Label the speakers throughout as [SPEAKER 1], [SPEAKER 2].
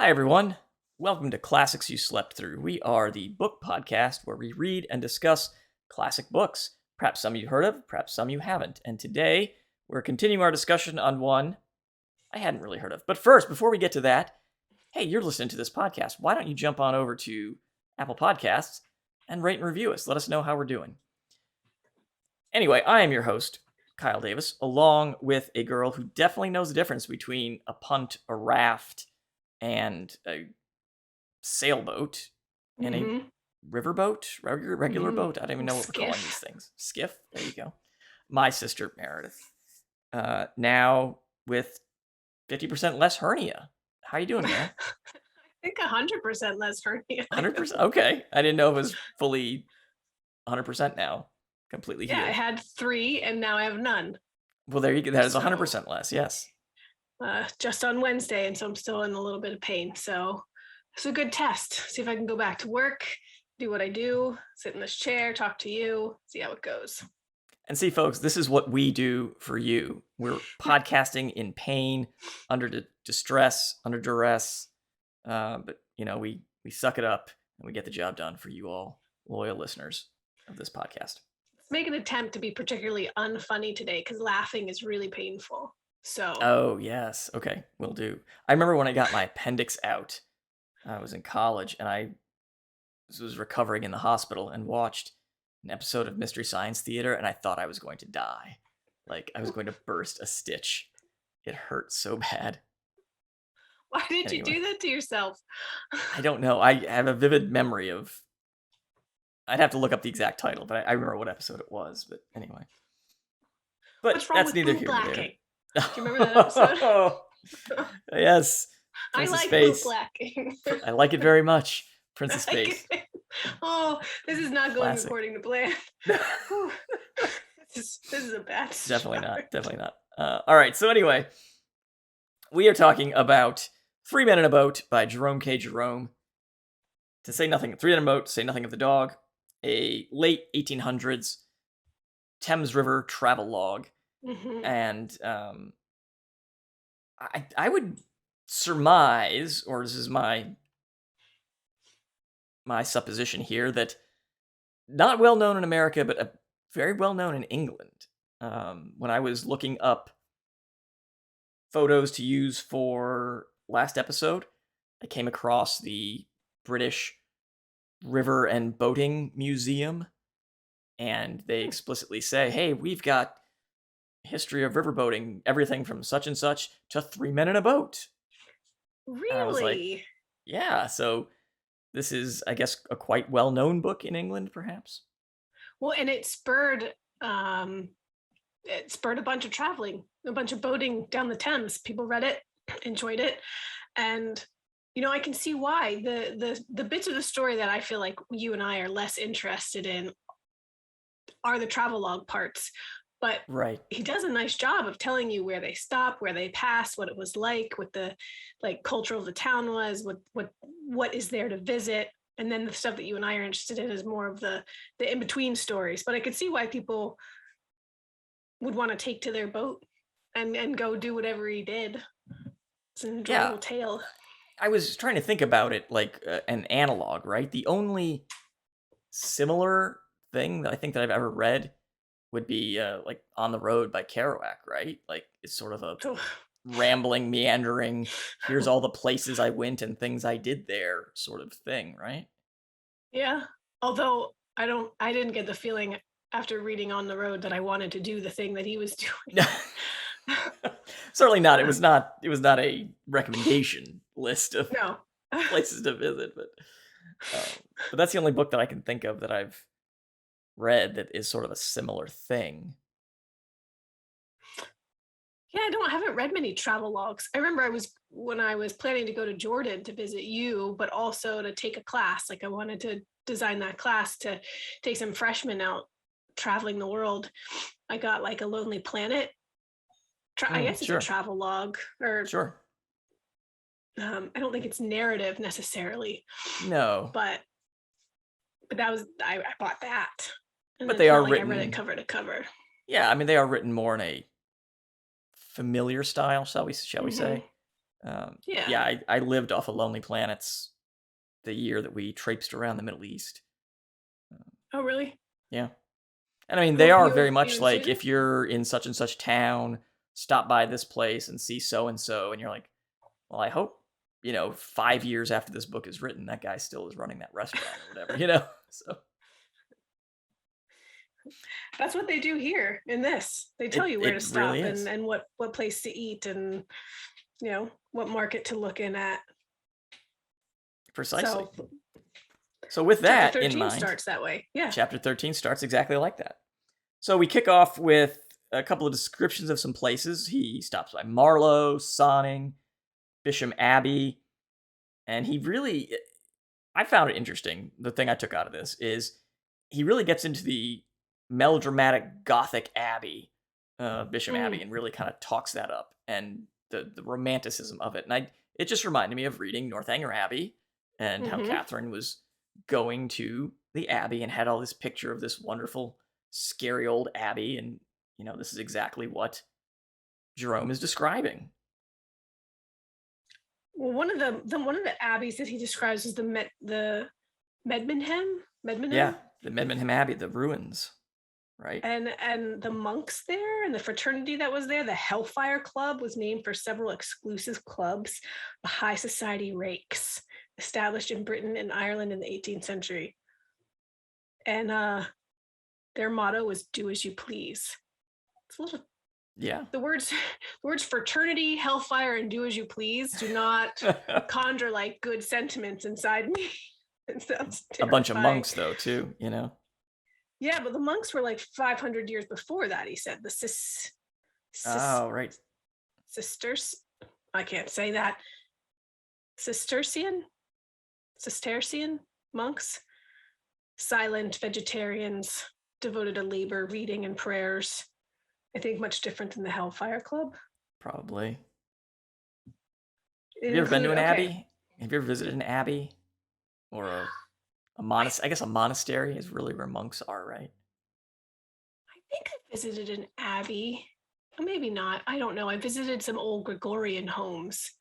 [SPEAKER 1] Hi, everyone. Welcome to Classics You Slept Through. We are the book podcast where we read and discuss classic books. Perhaps some you've heard of, perhaps some you haven't. And today, we're continuing our discussion on one I hadn't really heard of. But first, before we get to that, hey, you're listening to this podcast. Why don't you jump on over to Apple Podcasts and rate and review us? Let us know how we're doing. Anyway, I am your host, Kyle Davis, along with a girl who definitely knows the difference between a punt, a raft, and a sailboat and a riverboat, regular boat. I don't even know what we're calling these things. Skiff. There you go. My sister Meredith. Now with 50% less hernia. How you doing, man?
[SPEAKER 2] I think 100% less hernia.
[SPEAKER 1] 100%. Okay, I didn't know it was fully 100% now. Completely
[SPEAKER 2] Yeah,
[SPEAKER 1] healed.
[SPEAKER 2] I had 3 and now I have none.
[SPEAKER 1] Well, there you go. That is 100% less. Yes.
[SPEAKER 2] Just on Wednesday, and so I'm still in a little bit of pain. So it's a good test. See if I can go back to work, do what I do, sit in this chair, talk to you, see how it goes.
[SPEAKER 1] And see, folks, this is what we do for you. We're podcasting in pain, under distress, under duress. But, you know, we suck it up and we get the job done for you all, loyal listeners of this podcast.
[SPEAKER 2] Let's make an attempt to be particularly unfunny today because laughing is really painful. So.
[SPEAKER 1] Oh, yes. Okay, will do. I remember when I got my appendix out. I was in college and I was recovering in the hospital and watched an episode of Mystery Science Theater, and I thought I was going to die. Like, I was going to burst a stitch. It hurt so bad.
[SPEAKER 2] Why did you do that to yourself?
[SPEAKER 1] I don't know. I have a vivid memory of... I'd have to look up the exact title, but I remember what episode it was. But anyway. But
[SPEAKER 2] what's wrong
[SPEAKER 1] that's
[SPEAKER 2] with
[SPEAKER 1] neither
[SPEAKER 2] blue
[SPEAKER 1] here nor
[SPEAKER 2] blacking?
[SPEAKER 1] there.
[SPEAKER 2] Do you remember that episode?
[SPEAKER 1] Yes.
[SPEAKER 2] I
[SPEAKER 1] Princess
[SPEAKER 2] like
[SPEAKER 1] Space.
[SPEAKER 2] blue blacking.
[SPEAKER 1] I like it very much. Princess Space.
[SPEAKER 2] Oh, this is not going
[SPEAKER 1] Classic.
[SPEAKER 2] according to plan. This is a bad
[SPEAKER 1] Definitely
[SPEAKER 2] start.
[SPEAKER 1] not. Definitely not. All right. So anyway, we are talking about Three Men in a Boat by Jerome K. Jerome. To say nothing, Three Men in a Boat, to say nothing of the dog. A late 1800s Thames River travel log.
[SPEAKER 2] Mm-hmm.
[SPEAKER 1] And I would surmise, or this is my supposition here, that not well known in America, but very well known in England. When I was looking up photos to use for last episode, I came across the British River and Boating Museum, and they explicitly say, hey, we've got history of riverboating, everything from such and such to Three Men in a Boat.
[SPEAKER 2] Really?
[SPEAKER 1] And I was like, yeah, so this is, I guess, a quite well-known book in England, perhaps.
[SPEAKER 2] Well, and it spurred a bunch of traveling, a bunch of boating down the Thames. People read it, enjoyed it, and I can see why. The bits of the story that I feel like you and I are less interested in are the travelogue parts. But
[SPEAKER 1] right.
[SPEAKER 2] He does a nice job of telling you where they stopped, where they passed, what it was like, what the culture of the town was, what is there to visit. And then the stuff that you and I are interested in is more of the in-between stories. But I could see why people would want to take to their boat and go do whatever he did. It's an enjoyable tale.
[SPEAKER 1] I was trying to think about it like an analog, right? The only similar thing that I think that I've ever read would be like On the Road by Kerouac, right? Like, it's sort of a rambling, meandering, here's all the places I went and things I did there sort of thing, right?
[SPEAKER 2] Yeah. Although I didn't get the feeling after reading On the Road that I wanted to do the thing that he was doing.
[SPEAKER 1] Certainly not. It was not a recommendation list of places to visit, but that's the only book that I can think of that I've read that is sort of a similar thing.
[SPEAKER 2] Yeah, I haven't read many travel logs. I remember when I was planning to go to Jordan to visit you, but also to take a class. Like, I wanted to design that class to take some freshmen out traveling the world. I got like A Lonely Planet. I guess it's a travel log, or
[SPEAKER 1] sure.
[SPEAKER 2] I don't think it's narrative necessarily.
[SPEAKER 1] No,
[SPEAKER 2] but that was I bought that. And
[SPEAKER 1] but they are written.
[SPEAKER 2] I read it cover to cover.
[SPEAKER 1] Yeah, I mean, they are written more in a familiar style, shall we say?
[SPEAKER 2] Yeah.
[SPEAKER 1] Yeah, I lived off of Lonely Planets the year that we traipsed around the Middle East.
[SPEAKER 2] Oh, really?
[SPEAKER 1] Yeah. And I mean, they
[SPEAKER 2] Who
[SPEAKER 1] are
[SPEAKER 2] you
[SPEAKER 1] very much
[SPEAKER 2] and
[SPEAKER 1] like
[SPEAKER 2] Susan?
[SPEAKER 1] if you're in such and such town, stop by this place and see so and so, and you're like, well, I hope 5 years after this book is written, that guy still is running that restaurant or whatever. So
[SPEAKER 2] That's what they do here in this. They tell
[SPEAKER 1] it
[SPEAKER 2] you where to
[SPEAKER 1] it really
[SPEAKER 2] stop
[SPEAKER 1] is
[SPEAKER 2] and what place to eat and what market to look in at.
[SPEAKER 1] precisely.
[SPEAKER 2] So
[SPEAKER 1] So with
[SPEAKER 2] chapter
[SPEAKER 1] that in
[SPEAKER 2] 13
[SPEAKER 1] mind,
[SPEAKER 2] starts that way. Yeah.
[SPEAKER 1] chapter 13 starts exactly like that. So we kick off with a couple of descriptions of some places. He stops by Marlow, Sonning, Bisham Abbey, and I found it interesting. The thing I took out of this is he really gets into the melodramatic Gothic Abbey, Bisham Abbey,
[SPEAKER 2] Mm.
[SPEAKER 1] and really kind of talks that up and the romanticism of it. And it just reminded me of reading Northanger Abbey and how
[SPEAKER 2] Mm-hmm.
[SPEAKER 1] Catherine was going to the Abbey and had all this picture of this wonderful, scary old Abbey. And, this is exactly what Jerome is describing.
[SPEAKER 2] Well, one of the abbeys that he describes is the Medmenham,
[SPEAKER 1] Yeah,
[SPEAKER 2] Medmenham,
[SPEAKER 1] the Medmenham Abbey, the ruins, right?
[SPEAKER 2] and the monks there and the fraternity that was there. The Hellfire Club was named for several exclusive clubs of high society rakes established in Britain and Ireland in the 18th century. And their motto was "Do as you please." It's a little
[SPEAKER 1] Yeah.
[SPEAKER 2] the words fraternity, hellfire, and do as you please do not conjure like good sentiments inside me. It sounds
[SPEAKER 1] A bunch of
[SPEAKER 2] terrifying.
[SPEAKER 1] monks, though, too,
[SPEAKER 2] Yeah, but the monks were like 500 years before that. He said the cis,
[SPEAKER 1] Oh, right.
[SPEAKER 2] sisters. I can't say that. Cistercian, Cistercian monks, silent vegetarians, devoted to labor, reading, and prayers. I think much different than the Hellfire Club.
[SPEAKER 1] Probably.
[SPEAKER 2] It
[SPEAKER 1] Have you ever been to
[SPEAKER 2] included
[SPEAKER 1] an
[SPEAKER 2] okay.
[SPEAKER 1] abbey? Have you ever visited an abbey? Or a monastery? I guess a monastery is really where monks are, right?
[SPEAKER 2] I think I visited an abbey. Maybe not. I don't know. I visited some old Gregorian homes,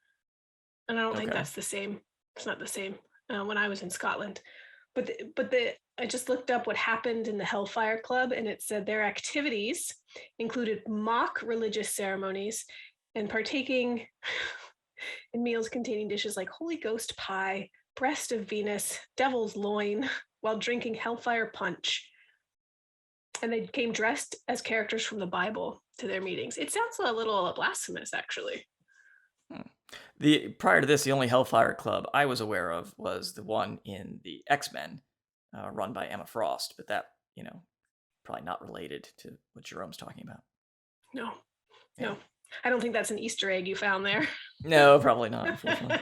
[SPEAKER 2] and I don't think
[SPEAKER 1] Okay.
[SPEAKER 2] that's the same. It's not the same when I was in Scotland. But I just looked up what happened in the Hellfire Club, and it said their activities included mock religious ceremonies and partaking in meals containing dishes like Holy Ghost pie, breast of Venus, devil's loin, while drinking Hellfire punch. And they came dressed as characters from the Bible to their meetings. It sounds a little blasphemous, actually.
[SPEAKER 1] Prior to this, the only Hellfire Club I was aware of was the one in the X-Men, run by Emma Frost, but that, probably not related to what Jerome's talking about.
[SPEAKER 2] No,
[SPEAKER 1] Yeah.
[SPEAKER 2] no. I don't think that's an Easter egg you found there.
[SPEAKER 1] No, probably not, unfortunately.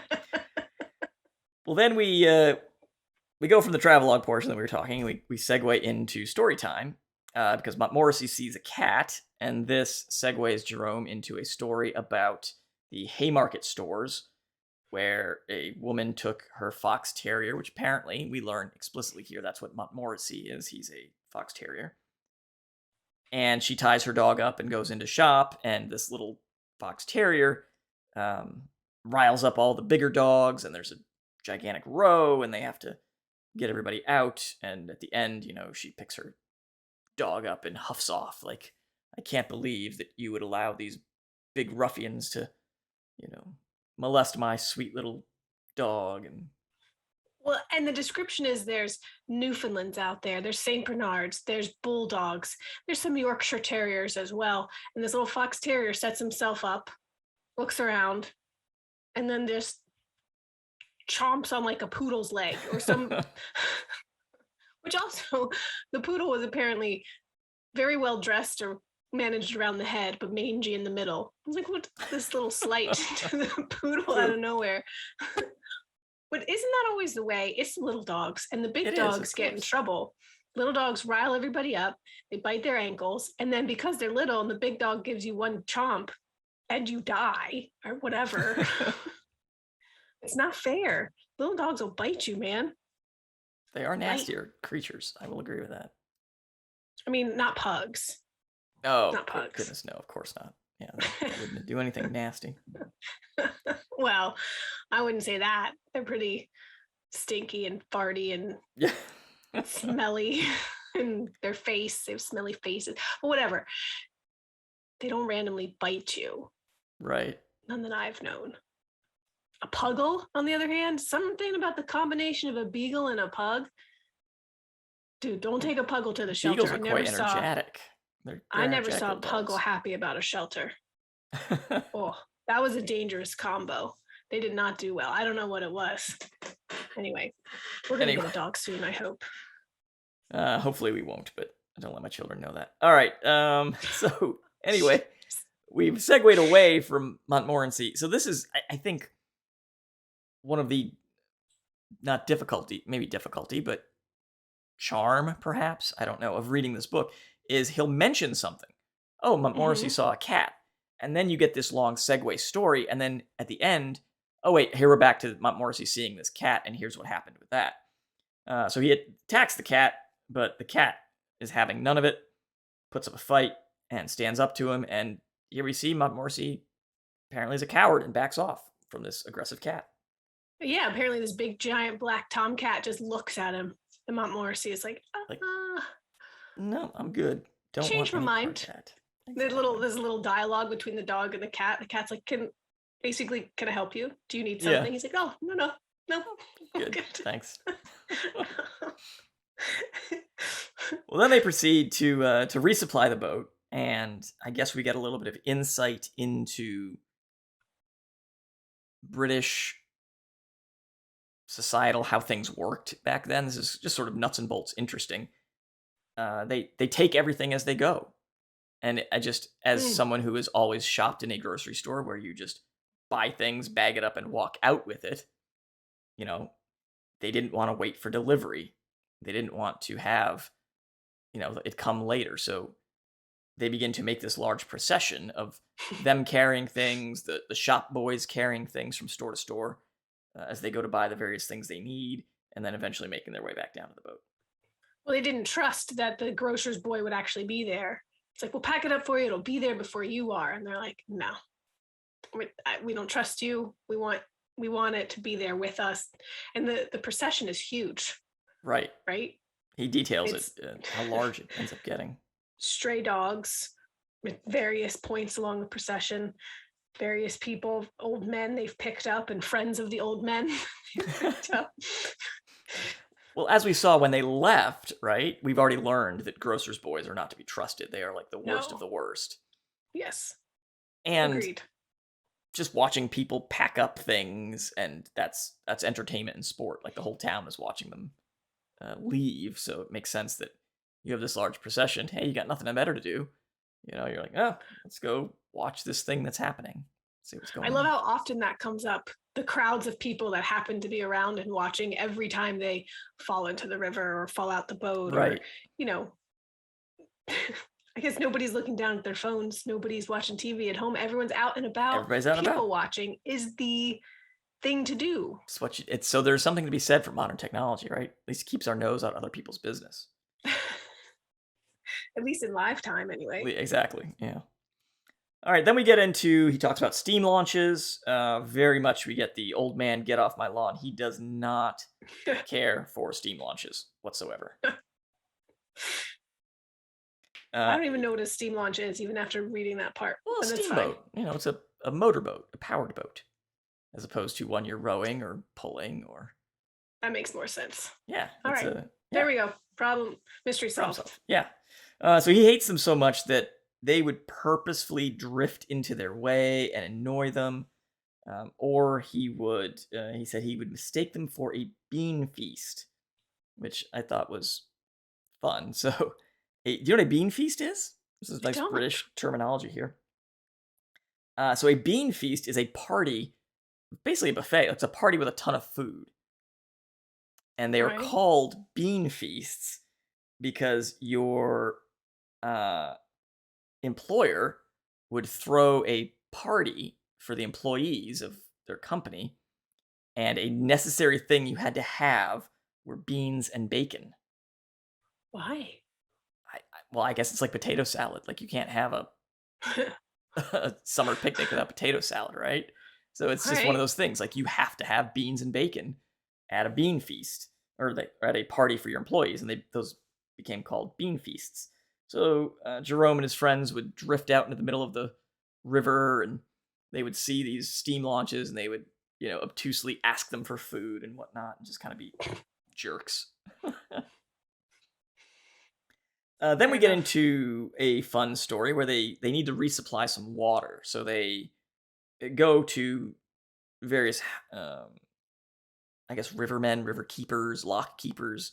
[SPEAKER 1] Well, then we go from the travelogue portion that we were talking, we segue into story time, because Montmorency sees a cat, and this segues Jerome into a story about the Haymarket stores, where a woman took her fox terrier, which apparently we learn explicitly here that's what Montmorency is. He's a fox terrier. And she ties her dog up and goes into shop, and this little fox terrier riles up all the bigger dogs, and there's a gigantic row, and they have to get everybody out. And at the end, she picks her dog up and huffs off like, I can't believe that you would allow these big ruffians to, molest my sweet little dog. And
[SPEAKER 2] Well, and the description is there's Newfoundlands out there, there's St. Bernards, there's bulldogs, there's some Yorkshire Terriers as well. And this little fox terrier sets himself up, looks around, and then just chomps on like a poodle's leg or some, which also the poodle was apparently very well dressed or managed around the head, but mangy in the middle. I was like, what this little slight to the poodle out of nowhere. But isn't that always the way? It's the little dogs, and the big
[SPEAKER 1] it is,
[SPEAKER 2] dogs
[SPEAKER 1] of
[SPEAKER 2] get in
[SPEAKER 1] course.
[SPEAKER 2] trouble. Little dogs rile everybody up, they bite their ankles, and then because they're little and the big dog gives you one chomp and you die or whatever, it's not fair. Little dogs will bite you, man.
[SPEAKER 1] They are nastier creatures. I will agree with that.
[SPEAKER 2] I mean, not pugs.
[SPEAKER 1] Oh,
[SPEAKER 2] Not pugs.
[SPEAKER 1] goodness, no, of course not. Yeah, they wouldn't do anything nasty.
[SPEAKER 2] Well, I wouldn't say that. They're pretty stinky and farty and
[SPEAKER 1] Yeah.
[SPEAKER 2] smelly, and they have smelly faces. But whatever. They don't randomly bite you.
[SPEAKER 1] Right.
[SPEAKER 2] None that I've known. A puggle, on the other hand, something about the combination of a beagle and a pug. Dude, don't take a puggle to the
[SPEAKER 1] Beagles
[SPEAKER 2] shelter.
[SPEAKER 1] are quite energetic. They're
[SPEAKER 2] I never
[SPEAKER 1] energetic
[SPEAKER 2] saw a
[SPEAKER 1] little
[SPEAKER 2] puggle
[SPEAKER 1] dogs.
[SPEAKER 2] happy about a shelter. Oh, that was a dangerous combo. They did not do well. I don't know what it was. Anyway, we're gonna
[SPEAKER 1] Anyway.
[SPEAKER 2] get a dog soon, I hope.
[SPEAKER 1] Hopefully we won't, but I don't let my children know that. All right. So anyway, we've segued away from Montmorency. So this is, I think, one of the not difficulty, maybe difficulty, but charm, perhaps, I don't know, of reading this book is he'll mention something. Oh, Montmorency
[SPEAKER 2] Mhm.
[SPEAKER 1] saw a cat. And then you get this long segue story. And then at the end, oh, wait, here we're back to Montmorency seeing this cat. And here's what happened with that. So he attacks the cat, but the cat is having none of it, puts up a fight, and stands up to him. And here we see Montmorency apparently is a coward and backs off from this aggressive cat.
[SPEAKER 2] But yeah, apparently this big giant black tomcat just looks at him. And Montmorency is like,
[SPEAKER 1] Like, no, I'm good. Don't
[SPEAKER 2] change
[SPEAKER 1] want
[SPEAKER 2] my
[SPEAKER 1] any part
[SPEAKER 2] mind.
[SPEAKER 1] of that.
[SPEAKER 2] There's
[SPEAKER 1] Exactly.
[SPEAKER 2] a little dialogue between the dog and the cat. The cat's like, can I help you? Do you need
[SPEAKER 1] Yeah.
[SPEAKER 2] something? He's like, oh, no. I'm
[SPEAKER 1] Good.
[SPEAKER 2] good.
[SPEAKER 1] Thanks. Well, then they proceed to resupply the boat, and I guess we get a little bit of insight into British societal how things worked back then. This is just sort of nuts and bolts interesting. They take everything as they go, and I just, as
[SPEAKER 2] Mm.
[SPEAKER 1] someone who has always shopped in a grocery store where you just buy things, bag it up, and walk out with it, you know, they didn't want to wait for delivery. They didn't want to have, it come later. So they begin to make this large procession of them carrying things, the shop boys carrying things from store to store as they go to buy the various things they need, and then eventually making their way back down to the boat.
[SPEAKER 2] Well, they didn't trust that the grocer's boy would actually be there. It's like, we'll pack it up for you. It'll be there before you are. And they're like, no, we don't trust you. We want it to be there with us. And the procession is huge,
[SPEAKER 1] Right.
[SPEAKER 2] right?
[SPEAKER 1] He details
[SPEAKER 2] It's
[SPEAKER 1] it, how large it ends up getting.
[SPEAKER 2] stray dogs at various points along the procession, various people, old men they've picked up, and friends of the old men they've picked up.
[SPEAKER 1] Well, as we saw when they left, right, we've already learned that grocers' boys are not to be trusted. They are like the worst of
[SPEAKER 2] No.
[SPEAKER 1] the worst.
[SPEAKER 2] Yes.
[SPEAKER 1] And
[SPEAKER 2] Agreed.
[SPEAKER 1] just watching people pack up things, and that's entertainment and sport. Like the whole town is watching them leave, so it makes sense that you have this large procession. Hey, you got nothing better to do. You're like, oh, let's go watch this thing that's happening. See what's
[SPEAKER 2] I
[SPEAKER 1] going
[SPEAKER 2] love
[SPEAKER 1] on.
[SPEAKER 2] how often that comes up. The crowds of people that happen to be around and watching every time they fall into the river or fall out the boat, or,
[SPEAKER 1] Right.
[SPEAKER 2] I guess nobody's looking down at their phones. Nobody's watching TV at home. Everyone's out and about.
[SPEAKER 1] Everybody's out and
[SPEAKER 2] People
[SPEAKER 1] about.
[SPEAKER 2] watching is the thing to do.
[SPEAKER 1] It's so there's something to be said for modern technology, right? At least it keeps our nose out of other people's business.
[SPEAKER 2] At least in live time, anyway.
[SPEAKER 1] Exactly. Yeah. All right, then we get into, he talks about steam launches. Very much we get the old man get off my lawn. He does not care for steam launches whatsoever.
[SPEAKER 2] I don't even know what a steam launch is, even after reading that part.
[SPEAKER 1] Well, a
[SPEAKER 2] But that's fine.
[SPEAKER 1] steamboat. It's a motorboat, a powered boat, as opposed to one you're rowing or pulling or.
[SPEAKER 2] That makes more sense.
[SPEAKER 1] Yeah.
[SPEAKER 2] All right.
[SPEAKER 1] Yeah.
[SPEAKER 2] There we go. Mystery
[SPEAKER 1] Problem
[SPEAKER 2] solved.
[SPEAKER 1] solved. Yeah. So he hates them so much that they would purposefully drift into their way and annoy them. Or he said he would mistake them for a bean feast, which I thought was fun. So, do you know what a bean feast is? This is nice British terminology here. So a bean feast is a party, basically a buffet. It's a party with a ton of food. And they are called bean feasts because your employer would throw a party for the employees of their company, and a necessary thing you had to have were beans and bacon.
[SPEAKER 2] Why?
[SPEAKER 1] I guess it's like potato salad. Like you can't have a a summer picnic without potato salad, right? So it's just one of
[SPEAKER 2] Right.
[SPEAKER 1] those things. Like, you have to have beans and bacon at a bean feast, or at a party for your employees, and those became called bean feasts. So Jerome and his friends would drift out into the middle of the river, and they would see these steam launches, and they would, obtusely ask them for food and whatnot, and just kind of be jerks. Then
[SPEAKER 2] Fair
[SPEAKER 1] we get
[SPEAKER 2] enough.
[SPEAKER 1] into a fun story where they need to resupply some water. So they go to various, um, I guess, rivermen, river keepers, lock keepers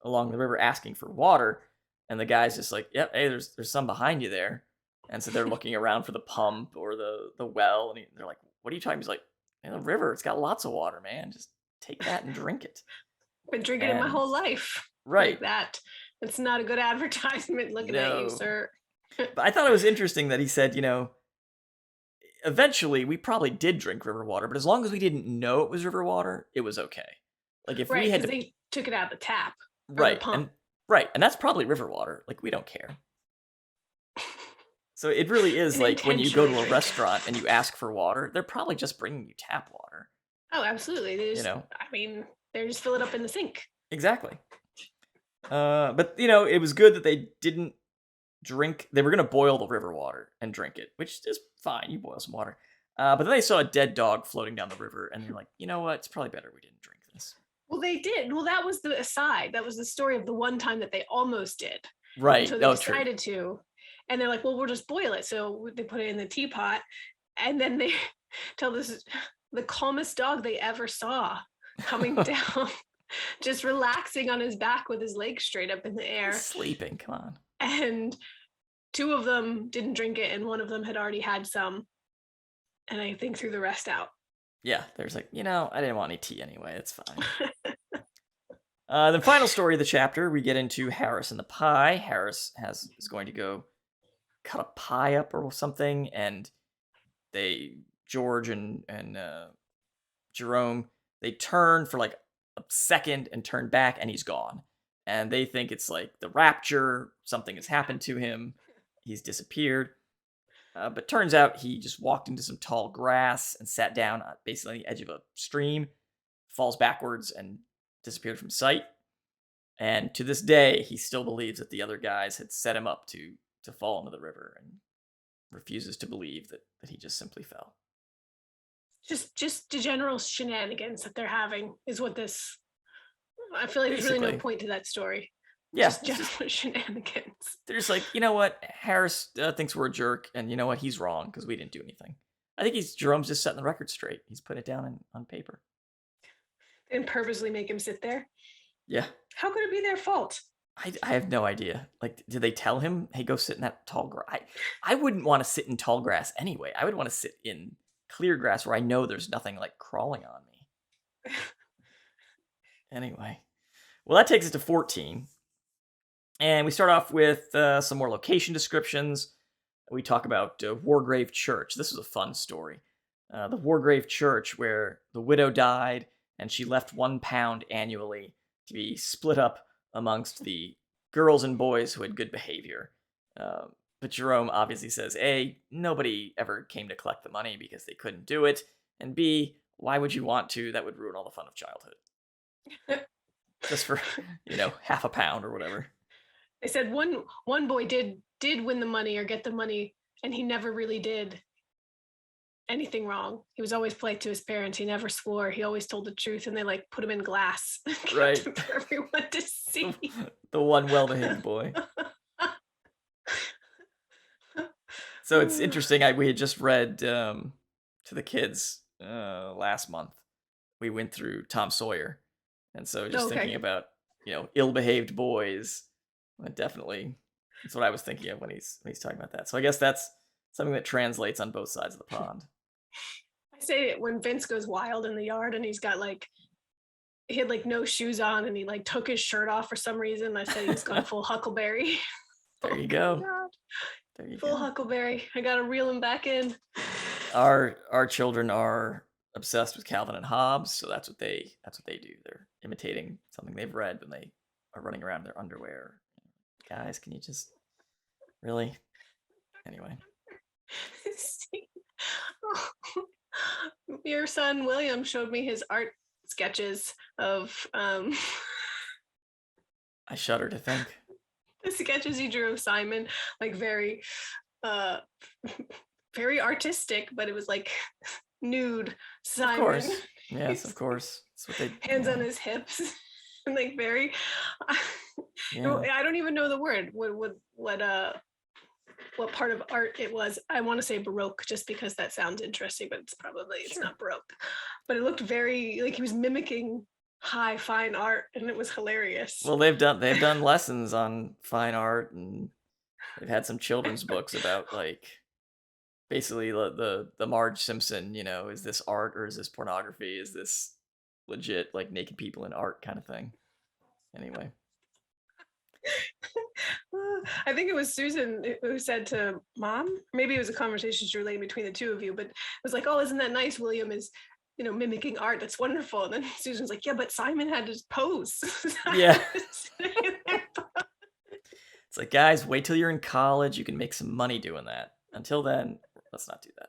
[SPEAKER 1] along the river asking for water. And the guy's just like, "Yep, hey, there's some behind you there." And so they're looking around for the pump or the well, and they're like, "What are you talking?" He's like, "Man, the river, it's got lots of water, man. Just take that and drink it."
[SPEAKER 2] Been drinking it my
[SPEAKER 1] And
[SPEAKER 2] whole life.
[SPEAKER 1] right,
[SPEAKER 2] Like that. It's not a good advertisement looking at you,
[SPEAKER 1] no.
[SPEAKER 2] sir.
[SPEAKER 1] But I thought it was interesting that he said, eventually we probably did drink river water, but as long as we didn't know it was river water, it was okay. Like, if we
[SPEAKER 2] Right,
[SPEAKER 1] had
[SPEAKER 2] because
[SPEAKER 1] to,
[SPEAKER 2] they took it out of the tap or the
[SPEAKER 1] right,
[SPEAKER 2] pump.
[SPEAKER 1] and right, and that's probably river water. Like, we don't care. So it really is
[SPEAKER 2] And
[SPEAKER 1] like when you go
[SPEAKER 2] intentionally
[SPEAKER 1] to a
[SPEAKER 2] drink
[SPEAKER 1] restaurant
[SPEAKER 2] it.
[SPEAKER 1] and you ask for water, they're probably just bringing you tap water.
[SPEAKER 2] Oh, absolutely.
[SPEAKER 1] You know,
[SPEAKER 2] I mean, they just fill it up in the sink.
[SPEAKER 1] exactly. But it was good that they didn't drink. They were gonna boil the river water and drink it, which is fine. You boil some water. But then they saw a dead dog floating down the river, and they're like, you know what? It's probably better we didn't drink this.
[SPEAKER 2] Well, they did. Well, that was the aside. That was the story of the one time that they almost did. And
[SPEAKER 1] Right.
[SPEAKER 2] so they
[SPEAKER 1] Oh, true.
[SPEAKER 2] decided to. And they're like, well, we'll just boil it. So they put it in the teapot. And then they tell this the calmest dog they ever saw coming down, just relaxing on his back with his legs straight up in the
[SPEAKER 1] He's
[SPEAKER 2] air.
[SPEAKER 1] sleeping. Come on.
[SPEAKER 2] And two of them didn't drink it, and one of them had already had some. And I think threw the rest out.
[SPEAKER 1] Yeah. There's like, I didn't want any tea anyway. It's fine. The final story of the chapter, we get into Harris and the pie. Harris is going to go cut a pie up or something, and George and Jerome, they turn for like a second and turn back, and he's gone. And they think it's like the rapture, something has happened to him, he's disappeared. But turns out he just walked into some tall grass and sat down basically on the edge of a stream, falls backwards, and disappeared from sight. And to this day, he still believes that the other guys had set him up to fall into the river, and refuses to believe that he just simply fell.
[SPEAKER 2] Just the general shenanigans that they're having is what this. I feel like there's really no
[SPEAKER 1] Basically,
[SPEAKER 2] point to that story.
[SPEAKER 1] yeah,
[SPEAKER 2] Just
[SPEAKER 1] it's
[SPEAKER 2] general
[SPEAKER 1] just
[SPEAKER 2] shenanigans.
[SPEAKER 1] they're just like, you know what, Harris thinks we're a jerk, and you know what, he's wrong because we didn't do anything. I think Jerome's just setting the record straight. He's putting it down on paper.
[SPEAKER 2] And purposely make him sit there.
[SPEAKER 1] Yeah,
[SPEAKER 2] How could it be their fault?
[SPEAKER 1] I have no idea. Like, did they tell him, "Hey, go sit in that tall grass"? I wouldn't want to sit in tall grass anyway. I would want to sit in clear grass where I know there's nothing like crawling on me. Anyway, well, that takes us to 14. And we start off with some more location descriptions. We talk about Wargrave Church. This was a fun story. The Wargrave Church, where the widow died and she left £1 annually to be split up amongst the girls and boys who had good behavior. But Jerome obviously says, A, nobody ever came to collect the money because they couldn't do it, and B, why would you want to? That would ruin all the fun of childhood. Just for, half a pound or whatever.
[SPEAKER 2] They said one boy did win the money or get the money, and he never really did anything wrong. He was always polite to his parents. He never swore. He always told the truth, and they like put him in glass,
[SPEAKER 1] Right.
[SPEAKER 2] kept him for everyone to see.
[SPEAKER 1] The one well-behaved boy. So it's interesting. We had just read to the kids last month. We went through Tom Sawyer, and so just thinking about ill-behaved boys, definitely that's what I was thinking of when he's talking about that. So I guess that's something that translates on both sides of the pond.
[SPEAKER 2] I say it when Vince goes wild in the yard and he's got he had no shoes on and he took his shirt off for some reason. I said he's gone full Huckleberry.
[SPEAKER 1] There you go.
[SPEAKER 2] God.
[SPEAKER 1] There you
[SPEAKER 2] Full
[SPEAKER 1] go.
[SPEAKER 2] Huckleberry. I gotta reel him back in.
[SPEAKER 1] Our children are obsessed with Calvin and Hobbes, so that's what they do. They're imitating something they've read when they are running around in their underwear. Guys, can you just really? Anyway.
[SPEAKER 2] See, your son William showed me his art sketches of
[SPEAKER 1] I shudder to think.
[SPEAKER 2] the sketches he drew of Simon, like very uh very artistic, but it was like nude
[SPEAKER 1] Of
[SPEAKER 2] Simon.
[SPEAKER 1] course. Yes, of course. That's what they,
[SPEAKER 2] Hands on his hips. And like very
[SPEAKER 1] yeah.
[SPEAKER 2] I don't even know the word. What part of art it was. I want to say Baroque just because that sounds interesting, but it's
[SPEAKER 1] Sure.
[SPEAKER 2] not Baroque. But it looked very like he was mimicking high fine art, and it was hilarious.
[SPEAKER 1] Well, they've done lessons on fine art, and they've had some children's books about like basically the Marge Simpson, is this art or is this pornography? Is this legit like naked people in art kind of thing? Anyway.
[SPEAKER 2] I think it was Susan who said to Mom, maybe it was a conversation she relayed between the two of you, but it was like, "Oh, isn't that nice? William is, mimicking art. That's wonderful." And then Susan's like, "Yeah, but Simon had to pose."
[SPEAKER 1] Yeah. It's like, guys, wait till you're in college. You can make some money doing that. Until then, let's not do that.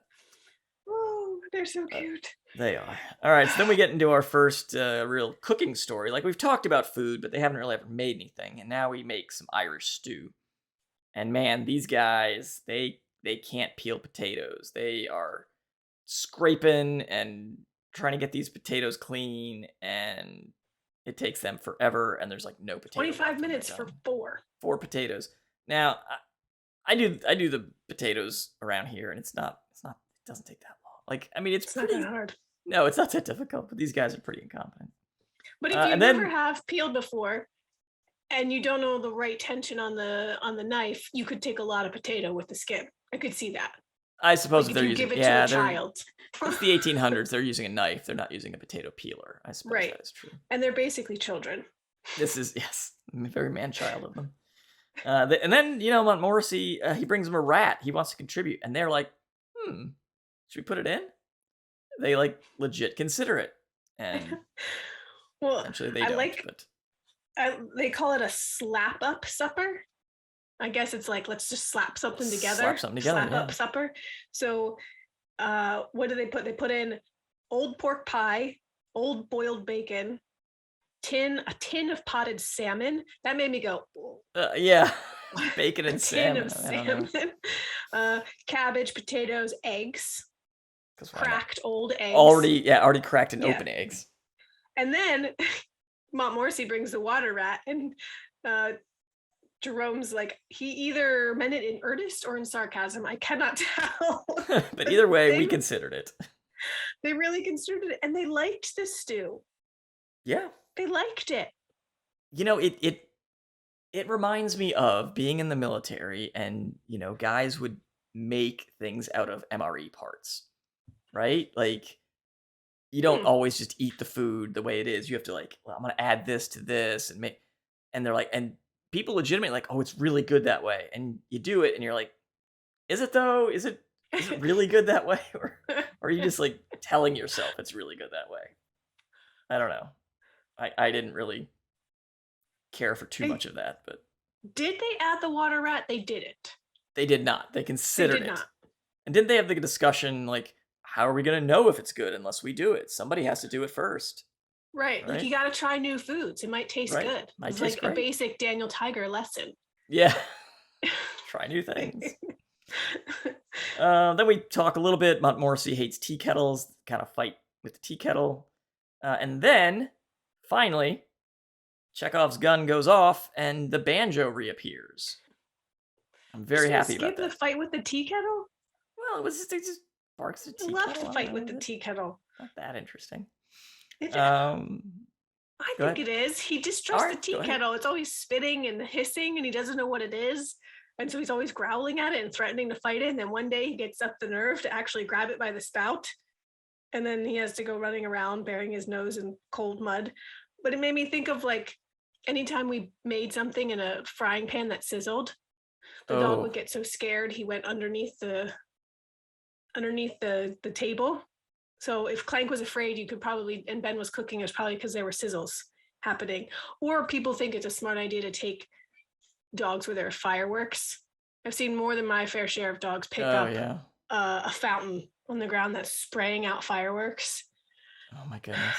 [SPEAKER 2] Oh, they're so cute.
[SPEAKER 1] They are. All right, so then we get into our first real cooking story. Like, we've talked about food, but they haven't really ever made anything. And now we make some Irish stew. And man, these guys, they can't peel potatoes. They are scraping and trying to get these potatoes clean, and it takes them forever, and there's like no potato.
[SPEAKER 2] 25 minutes for
[SPEAKER 1] four potatoes. Now, I do the potatoes around here, and it doesn't take that long. Like, I mean, it's
[SPEAKER 2] not
[SPEAKER 1] pretty
[SPEAKER 2] that hard.
[SPEAKER 1] No, it's not that difficult, but these guys are pretty incompetent.
[SPEAKER 2] But if you never have peeled before and you don't know the right tension on the knife, you could take a lot of potato with the skin. I could see that.
[SPEAKER 1] I suppose
[SPEAKER 2] Like
[SPEAKER 1] if they're using,
[SPEAKER 2] give it to a child.
[SPEAKER 1] It's the 1800s. They're using a knife. They're not using a potato peeler. I suppose that is true.
[SPEAKER 2] And they're basically children.
[SPEAKER 1] This is, yes, very man-child of them. And then, Montmorency, he brings them a rat. He wants to contribute. And they're like, should we put it in? They, like, legit consider it. And
[SPEAKER 2] well,
[SPEAKER 1] eventually they don't.
[SPEAKER 2] They call it a slap-up supper. I guess it's like, let's just slap something together. Slap up supper. So what do they put? They put in old pork pie, old boiled bacon, a tin of potted salmon. That made me go,
[SPEAKER 1] yeah. Bacon and
[SPEAKER 2] salmon. Cabbage, potatoes, eggs. Cracked old eggs.
[SPEAKER 1] Already cracked and open eggs.
[SPEAKER 2] And then Montmorency brings the water rat, and Jerome's like, he either meant it in earnest or in sarcasm. I cannot tell.
[SPEAKER 1] But either way, we considered it.
[SPEAKER 2] They really considered it, and they liked the stew.
[SPEAKER 1] Yeah.
[SPEAKER 2] They liked it.
[SPEAKER 1] It reminds me of being in the military, and, guys would make things out of MRE parts, right? Like, you don't always just eat the food the way it is. You have to like, well, I'm going to add this to this and they're like, and people legitimately like, oh, it's really good that way. And you do it and you're like, is it though? Is it really good that way? Or are you just like telling yourself it's really good that way? I don't know. I didn't really care for too much of that, but.
[SPEAKER 2] Did they add the water rat? They didn't.
[SPEAKER 1] They did not. They considered it. And didn't they have the discussion like, how are we going to know if it's good unless we do it? Somebody has to do it first.
[SPEAKER 2] Right. Like, you got to try new foods. It might taste good. It's like a basic Daniel Tiger lesson.
[SPEAKER 1] Yeah. Try new things. Then we talk a little bit. Montmorency hates tea kettles, kind of fight with the tea kettle. And then, finally, Chekhov's gun goes off and the banjo reappears. I'm very happy about that.
[SPEAKER 2] Skip the fight with the tea kettle?
[SPEAKER 1] Well, it just barks at tea kettle.
[SPEAKER 2] I love the fight with the tea kettle.
[SPEAKER 1] Not that interesting.
[SPEAKER 2] I think it is. He distrusts the tea kettle. It's always spitting and hissing, and he doesn't know what it is. And so he's always growling at it and threatening to fight it. And then one day he gets up the nerve to actually grab it by the spout. And then he has to go running around burying his nose in cold mud. But it made me think of like anytime we made something in a frying pan that sizzled, the dog would get so scared he went underneath the table. So if Clank was afraid, you could probably, and Ben was cooking, it was probably because there were sizzles happening. Or people think it's a smart idea to take dogs where there are fireworks I've seen more than my fair share of dogs pick
[SPEAKER 1] Oh
[SPEAKER 2] up
[SPEAKER 1] yeah.
[SPEAKER 2] a fountain on the ground that's spraying out fireworks.
[SPEAKER 1] Oh my goodness.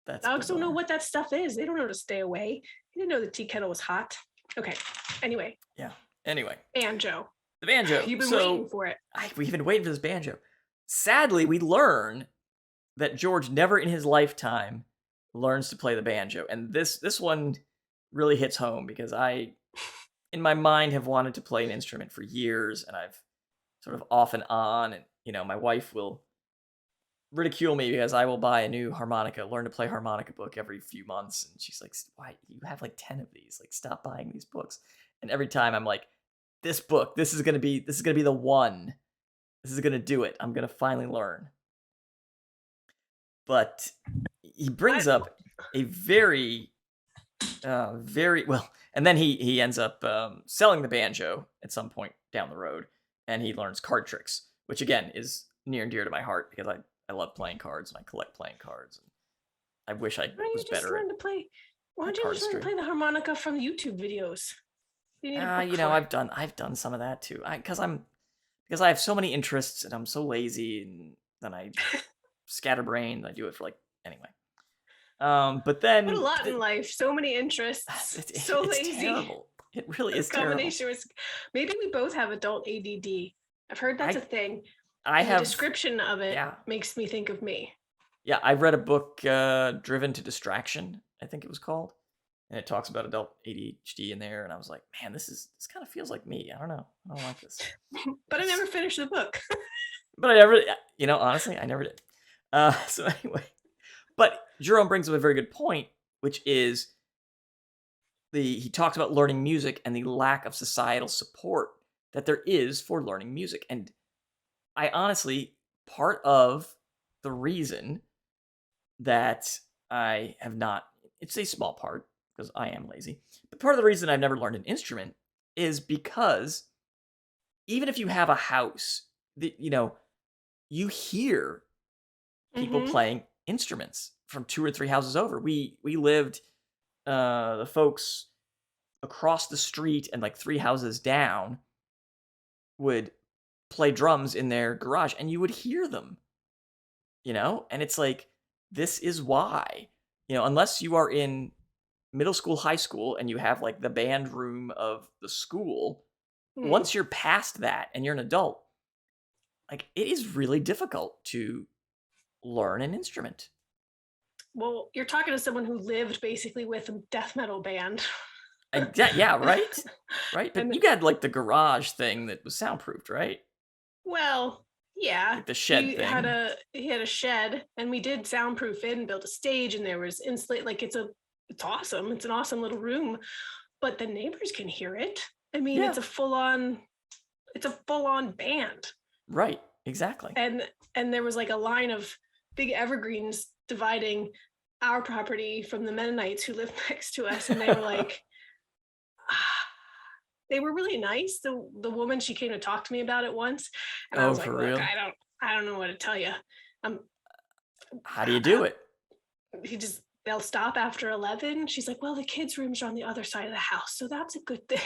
[SPEAKER 1] That's
[SPEAKER 2] Dogs don't know
[SPEAKER 1] bizarre.
[SPEAKER 2] what that stuff is. They don't know to stay away. They didn't know the tea kettle was hot. Okay. Anyway,
[SPEAKER 1] Yeah. Anyway,
[SPEAKER 2] banjo.
[SPEAKER 1] the banjo.
[SPEAKER 2] You've been waiting
[SPEAKER 1] So
[SPEAKER 2] for it.
[SPEAKER 1] we've been waiting for this banjo. Sadly, we learn that George never in his lifetime learns to play the banjo, and this one really hits home because I, in my mind, have wanted to play an instrument for years, and I've sort of off and on, and my wife will ridicule me because I will buy a new harmonica, learn to play harmonica book every few months, and she's like, "Why you have like 10 of these? Like, stop buying these books." And every time I'm like, "This book, this is gonna be the one. This is gonna do it. I'm gonna finally learn." But he
[SPEAKER 2] I,
[SPEAKER 1] brings up a very, very well, and then he ends up selling the banjo at some point down the road, and he learns card tricks, which again is near and dear to my heart because I love playing cards and I collect playing cards. And I wish I
[SPEAKER 2] why don't you
[SPEAKER 1] was
[SPEAKER 2] just
[SPEAKER 1] better
[SPEAKER 2] learn to play? Why
[SPEAKER 1] at
[SPEAKER 2] don't you just learn to
[SPEAKER 1] cardistry.
[SPEAKER 2] play the harmonica from YouTube videos? You need a book
[SPEAKER 1] You know,
[SPEAKER 2] for it.
[SPEAKER 1] I've done some of that too. Because I have so many interests and I'm so lazy, and then I scatterbrained. I do it for like anyway. But
[SPEAKER 2] What a
[SPEAKER 1] then
[SPEAKER 2] lot in life. So many interests. So
[SPEAKER 1] it's
[SPEAKER 2] lazy.
[SPEAKER 1] terrible. It really
[SPEAKER 2] The
[SPEAKER 1] is terrible.
[SPEAKER 2] combination was maybe we both have adult ADD. I've heard that's a
[SPEAKER 1] I
[SPEAKER 2] thing.
[SPEAKER 1] I
[SPEAKER 2] And the
[SPEAKER 1] have
[SPEAKER 2] description of it
[SPEAKER 1] yeah
[SPEAKER 2] makes me think of me.
[SPEAKER 1] yeah I read a book, Driven to Distraction, I think it was called, and it talks about adult ADHD in there, and I was like, man, this kind of feels like me. I don't know. I don't like this.
[SPEAKER 2] But I never finished the book.
[SPEAKER 1] But I never, honestly, I never did. So anyway, but Jerome brings up a very good point, which is he talks about learning music and the lack of societal support that there is for learning music. And I honestly, part of the reason that I have not, it's a small part because I am lazy, but part of the reason I've never learned an instrument is because even if you have a house, you hear people
[SPEAKER 2] Mm-hmm.
[SPEAKER 1] playing instruments from 2 or 3 houses over. We lived, the folks across the street and like 3 houses down would play drums in their garage, and you would hear them, and it's like, this is why, unless you are in middle school, high school, and you have like the band room of the school,
[SPEAKER 2] Hmm.
[SPEAKER 1] once you're past that and you're an adult, like, it is really difficult to learn an instrument.
[SPEAKER 2] Well, you're talking to someone who lived basically with a death metal band.
[SPEAKER 1] Yeah, right? Right? But
[SPEAKER 2] And
[SPEAKER 1] you got, like, the garage thing that was soundproofed, right?
[SPEAKER 2] well, yeah,
[SPEAKER 1] Like the shed thing.
[SPEAKER 2] he had a shed, and we did soundproof it and built a stage, and there was insulate. Like it's awesome. It's an awesome little room, but the neighbors can hear it. I mean,
[SPEAKER 1] Yeah,
[SPEAKER 2] it's a full on band,
[SPEAKER 1] right, exactly.
[SPEAKER 2] and there was like a line of big evergreens dividing our property from the Mennonites who lived next to us, and they were like, they were really nice. The woman, she came to talk to me about it once, and I
[SPEAKER 1] Oh,
[SPEAKER 2] was like,
[SPEAKER 1] for
[SPEAKER 2] look,
[SPEAKER 1] real?
[SPEAKER 2] I don't know what to tell you. Um,
[SPEAKER 1] How do you do it?
[SPEAKER 2] he just they'll stop after 11. She's like, well, the kids' rooms are on the other side of the house, so that's a good thing.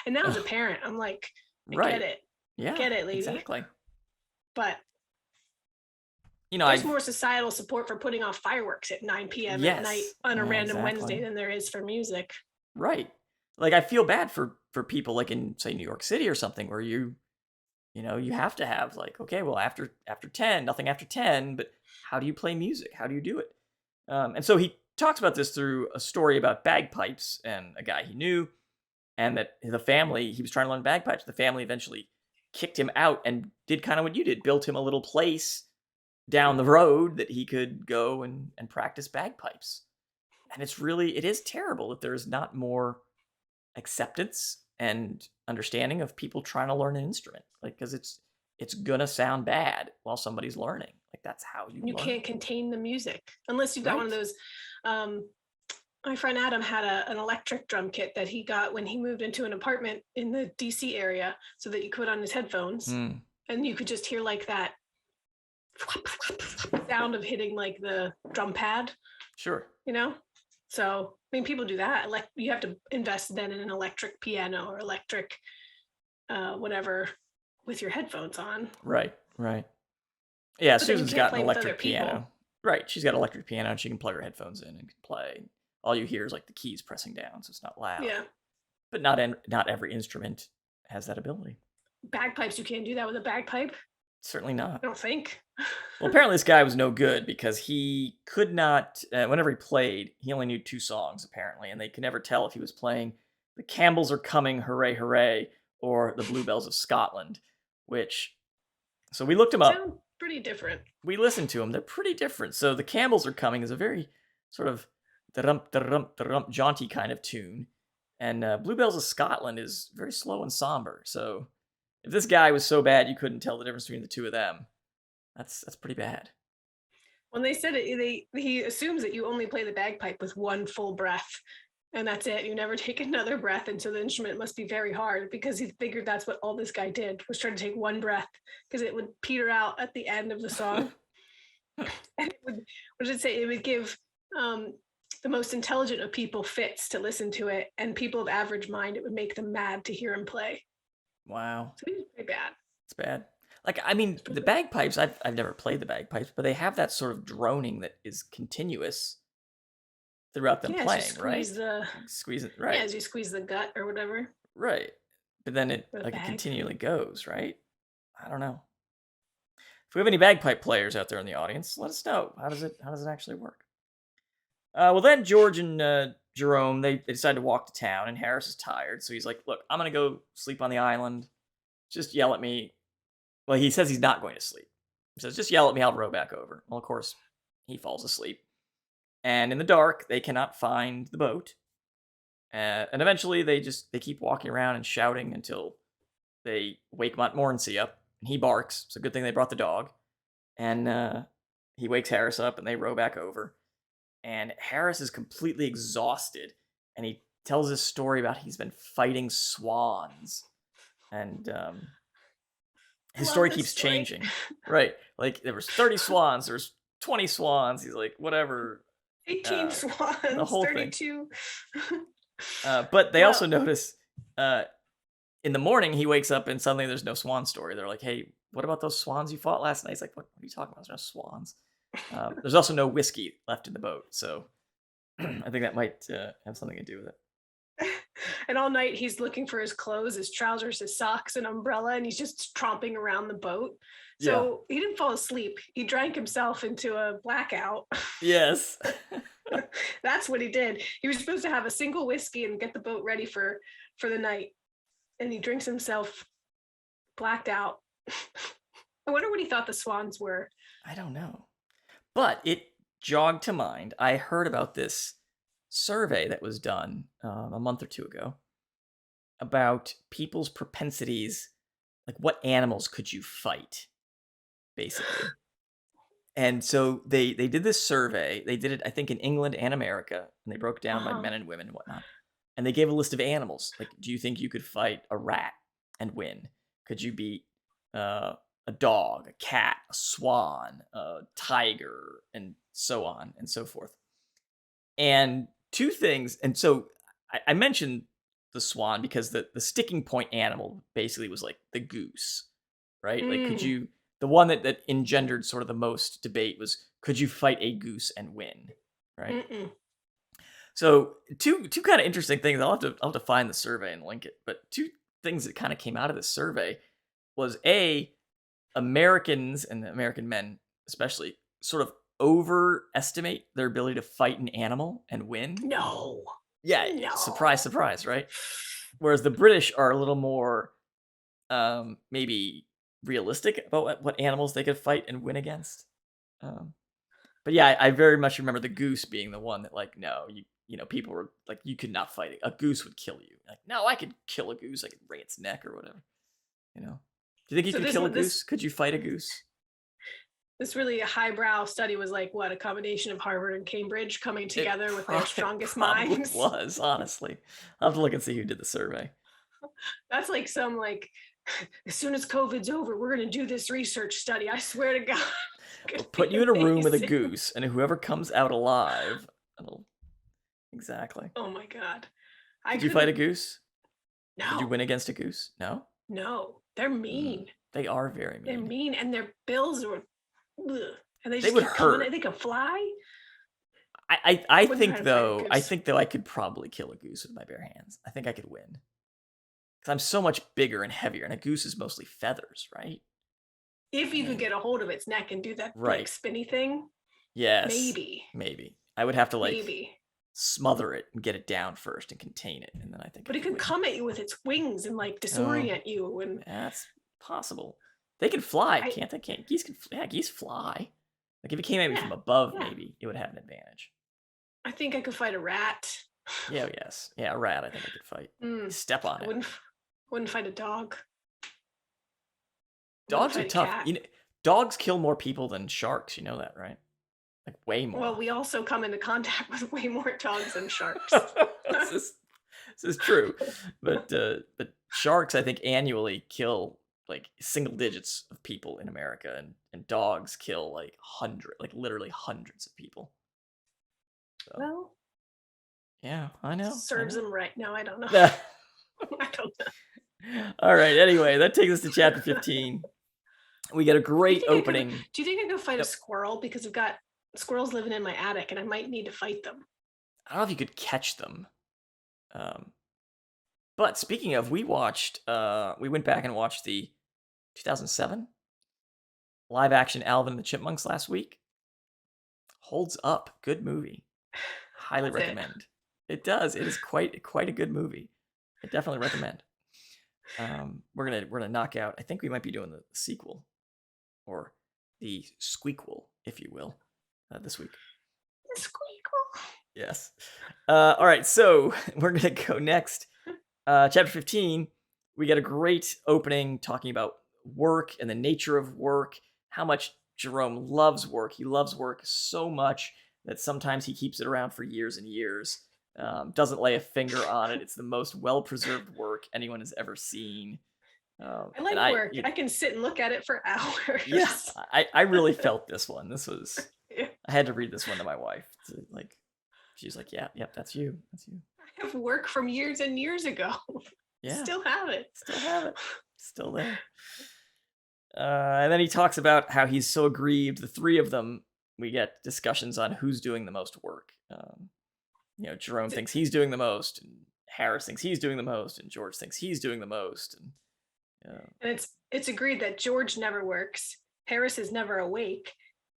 [SPEAKER 2] And now as a
[SPEAKER 1] Oh,
[SPEAKER 2] parent, I'm like,
[SPEAKER 1] right.
[SPEAKER 2] I
[SPEAKER 1] Yeah,
[SPEAKER 2] get it, lady.
[SPEAKER 1] exactly.
[SPEAKER 2] But there's
[SPEAKER 1] I've
[SPEAKER 2] more societal support for putting off fireworks at 9 p.m. at night
[SPEAKER 1] yes,
[SPEAKER 2] on a random Wednesday
[SPEAKER 1] exactly.
[SPEAKER 2] than there is for music.
[SPEAKER 1] Right. Like, I feel bad for people, like, in, say, New York City or something where you have to have, like, okay, well, after 10, nothing after 10, but how do you play music? How do you do it? And so he talks about this through a story about bagpipes and a guy he knew, and that the family, he was trying to learn bagpipes. The family eventually kicked him out and did kind of what you did, built him a little place down the road that he could go and practice bagpipes. And it is terrible that there's not more acceptance and understanding of people trying to learn an instrument. Like, because it's gonna sound bad while somebody's learning. Like, that's how you
[SPEAKER 2] You
[SPEAKER 1] learn.
[SPEAKER 2] can't contain the music unless you've got one of
[SPEAKER 1] Right.
[SPEAKER 2] those. Um, my friend Adam had an electric drum kit that he got when he moved into an apartment in the DC area, so that you could put on his headphones
[SPEAKER 1] Mm,
[SPEAKER 2] and you could just hear like that sound of hitting like the drum pad,
[SPEAKER 1] sure.
[SPEAKER 2] you know? So, I mean, people do that. Like, you have to invest then in an electric piano or electric whatever with your headphones on.
[SPEAKER 1] Right, right. Yeah,
[SPEAKER 2] But then you
[SPEAKER 1] Susan's
[SPEAKER 2] can't
[SPEAKER 1] got an
[SPEAKER 2] play with other
[SPEAKER 1] electric
[SPEAKER 2] people.
[SPEAKER 1] piano. Right, she's got an electric piano and she can plug her headphones in and can play. All you hear is like the keys pressing down, so it's not loud.
[SPEAKER 2] Yeah.
[SPEAKER 1] But not every instrument has that ability.
[SPEAKER 2] Bagpipes, you can't do that with a bagpipe.
[SPEAKER 1] Certainly not.
[SPEAKER 2] I don't think.
[SPEAKER 1] Well, apparently this guy was no good because he could not. Whenever he played, he only knew two songs apparently, and they could never tell if he was playing "The Campbells Are Coming, Hooray, Hooray" or "The Bluebells of Scotland." Which, so we looked him up.
[SPEAKER 2] Sound pretty different.
[SPEAKER 1] We listened to them. They're pretty different. So "The Campbells Are Coming" is a very sort of da-rump, jaunty kind of tune, and "Bluebells of Scotland" is very slow and somber. So if this guy was so bad you couldn't tell the difference between the two of them, that's pretty bad.
[SPEAKER 2] When they said it, he assumes that you only play the bagpipe with one full breath, and that's it. You never take another breath, and so the instrument must be very hard because he figured that's what all this guy did was try to take one breath because it would peter out at the end of the song. And it would, what did it say? It would give the most intelligent of people fits to listen to it, and people of average mind, it would make them mad to hear him play.
[SPEAKER 1] Wow,
[SPEAKER 2] So he was pretty bad.
[SPEAKER 1] it's bad. Like, I mean, the bagpipes, I've never played the bagpipes, but they have that sort of droning that is continuous throughout them
[SPEAKER 2] Yeah, as you
[SPEAKER 1] playing, right?
[SPEAKER 2] squeeze the
[SPEAKER 1] Squeeze it,
[SPEAKER 2] yeah,
[SPEAKER 1] right,
[SPEAKER 2] as you squeeze the gut or whatever
[SPEAKER 1] right. But then it
[SPEAKER 2] with a
[SPEAKER 1] like it
[SPEAKER 2] bag.
[SPEAKER 1] continually goes, right? I don't know. If we have any bagpipe players out there in the audience, let us know. How does it actually work? Well, then George and Jerome they decide to walk to town, and Harris is tired, so he's like, "Look, I'm gonna go sleep on the island. Just yell at me." Well, he says he's not going to sleep. He says, "Just yell at me. I'll row back over." Well, of course, he falls asleep, and in the dark, they cannot find the boat. And eventually, they keep walking around and shouting until they wake Montmorency up, and he barks. It's a good thing they brought the dog, and he wakes Harris up, and they row back over. And Harris is completely exhausted, and he tells this story about he's been fighting swans, and his
[SPEAKER 2] Love
[SPEAKER 1] story
[SPEAKER 2] this
[SPEAKER 1] keeps
[SPEAKER 2] story.
[SPEAKER 1] changing. Right, like there was 30 swans, there was 20 swans. He's like, whatever,
[SPEAKER 2] 18
[SPEAKER 1] the
[SPEAKER 2] swans,
[SPEAKER 1] whole thing.
[SPEAKER 2] 32.
[SPEAKER 1] But they also
[SPEAKER 2] Well,
[SPEAKER 1] notice in the morning he wakes up and suddenly there's no swan story. They're like, hey, what about those swans you fought last night? He's like, what are you talking about? There's no swans. There's also no whiskey left in the boat, so I think that might have something to do with it.
[SPEAKER 2] and all night he's looking for his clothes, his trousers, his socks, an umbrella, and he's just tromping around the boat.
[SPEAKER 1] Yeah.
[SPEAKER 2] So he didn't fall asleep. He drank himself into a blackout.
[SPEAKER 1] Yes.
[SPEAKER 2] That's what he did. He was supposed to have a single whiskey and get the boat ready for the night, and he drinks himself blacked out. I wonder what he thought the swans were.
[SPEAKER 1] I don't know. But it jogged to mind. I heard about this survey that was done a month or two ago about people's propensities, like what animals could you fight, basically. And so they did this survey. They did it, I think, in England and America, and they broke it down by
[SPEAKER 2] Uh-huh.
[SPEAKER 1] men and women and whatnot. And they gave a list of animals. Like, do you think you could fight a rat and win? Could you beat a dog, a cat, a swan, a tiger, and so on and so forth? And two things. And so I mentioned the swan because the sticking point animal basically was like the goose, right? Like, could
[SPEAKER 2] Mm.
[SPEAKER 1] you? The one that engendered sort of the most debate was, could you fight a goose and win, right?
[SPEAKER 2] Mm-mm.
[SPEAKER 1] So two kind of interesting things. I'll have to find the survey and link it. But two things that kind of came out of this survey was Americans and American men especially sort of overestimate their ability to fight an animal and win.
[SPEAKER 2] No.
[SPEAKER 1] Yeah,
[SPEAKER 2] No.
[SPEAKER 1] surprise, surprise, right? Whereas the British are a little more maybe realistic about what animals they could fight and win against. But yeah, I very much remember the goose being the one that, like, no, people were like, you could not fight it. A goose would kill you. Like, no, I could kill a goose. I could wring its neck or whatever. Do you think you
[SPEAKER 2] So
[SPEAKER 1] could
[SPEAKER 2] this
[SPEAKER 1] kill a
[SPEAKER 2] one- this-
[SPEAKER 1] goose? Could you fight a goose?
[SPEAKER 2] This really highbrow study was like what, a combination of Harvard and Cambridge coming together with their strongest
[SPEAKER 1] Probably
[SPEAKER 2] minds.
[SPEAKER 1] was, honestly. I'll have to look and see who did the survey.
[SPEAKER 2] That's like some like, as soon as COVID's over, we're gonna do this research study. I swear to God.
[SPEAKER 1] We'll put you in a room with a
[SPEAKER 2] Amazing.
[SPEAKER 1] goose, and whoever comes out alive, exactly.
[SPEAKER 2] Oh my God.
[SPEAKER 1] Did you fight a goose?
[SPEAKER 2] No.
[SPEAKER 1] Did you win against a goose? No?
[SPEAKER 2] No, they're
[SPEAKER 1] Mm,
[SPEAKER 2] mean.
[SPEAKER 1] they are very
[SPEAKER 2] They're
[SPEAKER 1] mean.
[SPEAKER 2] mean, and their bills are, ugh, and they
[SPEAKER 1] They
[SPEAKER 2] just
[SPEAKER 1] would
[SPEAKER 2] keep coming.
[SPEAKER 1] hurt.
[SPEAKER 2] They can fly.
[SPEAKER 1] I
[SPEAKER 2] I wouldn't try
[SPEAKER 1] think
[SPEAKER 2] to fight a
[SPEAKER 1] though,
[SPEAKER 2] goose.
[SPEAKER 1] I could probably kill a goose with my bare hands. I think I could win. Because I'm so much bigger and heavier, and a goose is mostly feathers, right?
[SPEAKER 2] If
[SPEAKER 1] I
[SPEAKER 2] you could
[SPEAKER 1] mean,
[SPEAKER 2] get a hold of its neck and do that like
[SPEAKER 1] right.
[SPEAKER 2] spinny thing,
[SPEAKER 1] Yes.
[SPEAKER 2] maybe,
[SPEAKER 1] Maybe. I would have to like
[SPEAKER 2] maybe.
[SPEAKER 1] smother it and get it down first and contain it, and then I think I
[SPEAKER 2] But it
[SPEAKER 1] could
[SPEAKER 2] could
[SPEAKER 1] win.
[SPEAKER 2] come at you with its wings and like
[SPEAKER 1] Oh,
[SPEAKER 2] disorient you. And
[SPEAKER 1] that's possible. They can fly,
[SPEAKER 2] I,
[SPEAKER 1] can't they? Can't geese can? Yeah, geese fly. Like if it came at me
[SPEAKER 2] yeah,
[SPEAKER 1] from above,
[SPEAKER 2] yeah.
[SPEAKER 1] maybe it would have an advantage.
[SPEAKER 2] I think I could fight a rat.
[SPEAKER 1] Yeah, yes, yeah, a rat. I think I could fight.
[SPEAKER 2] Mm,
[SPEAKER 1] Step on
[SPEAKER 2] I
[SPEAKER 1] it.
[SPEAKER 2] wouldn't fight a dog. Wouldn't
[SPEAKER 1] Dogs are
[SPEAKER 2] fight a
[SPEAKER 1] tough.
[SPEAKER 2] cat.
[SPEAKER 1] Dogs kill more people than sharks. You know that, right? Like way
[SPEAKER 2] Well,
[SPEAKER 1] more.
[SPEAKER 2] we also come into contact with way more dogs than sharks.
[SPEAKER 1] this is this is true, but sharks I think annually kill like single digits of people in America, and dogs kill like literally hundreds of people. So
[SPEAKER 2] Well,
[SPEAKER 1] yeah, I know. I
[SPEAKER 2] serves
[SPEAKER 1] know.
[SPEAKER 2] them right. No, I don't know.
[SPEAKER 1] Yeah.
[SPEAKER 2] I don't know.
[SPEAKER 1] All right. Anyway, that takes us to chapter 15. We get a
[SPEAKER 2] Do you
[SPEAKER 1] great
[SPEAKER 2] think I could?
[SPEAKER 1] opening.
[SPEAKER 2] Do you think I could fight a
[SPEAKER 1] Yep.
[SPEAKER 2] squirrel? Because I've got squirrels living in my attic, and I might need to fight them.
[SPEAKER 1] I don't know if you could catch them. Um, but speaking of, we went back and watched the 2007 live action Alvin and the Chipmunks last week. Holds up. Good movie. Highly
[SPEAKER 2] Does it?
[SPEAKER 1] recommend. It does. It is quite a good movie. I definitely recommend. We're gonna knock out. I think we might be doing the sequel or the squeakquel, if you will, this week.
[SPEAKER 2] The squeakle.
[SPEAKER 1] Yes. All right. So we're gonna go next. Chapter 15. We get a great opening talking about work and the nature of work. How much Jerome loves work. He loves work so much that sometimes he keeps it around for years and years. Doesn't lay a finger on it. It's the most well-preserved work anyone has ever seen.
[SPEAKER 2] I
[SPEAKER 1] And
[SPEAKER 2] like work. I can sit and look at it for
[SPEAKER 1] yeah,
[SPEAKER 2] hours.
[SPEAKER 1] I really felt this one.
[SPEAKER 2] Yeah.
[SPEAKER 1] I had to read this one to my wife. Like, she's like, yeah, yep, that's you. That's you.
[SPEAKER 2] I have work from years and years ago.
[SPEAKER 1] Yeah.
[SPEAKER 2] Still have it.
[SPEAKER 1] Still have it. Still there. And then he talks about how he's so aggrieved. The three of them, we get discussions on who's doing the most work. Jerome thinks he's doing the most, and Harris thinks he's doing the most, and George thinks he's doing the most.
[SPEAKER 2] And it's agreed that George never works, Harris is never awake,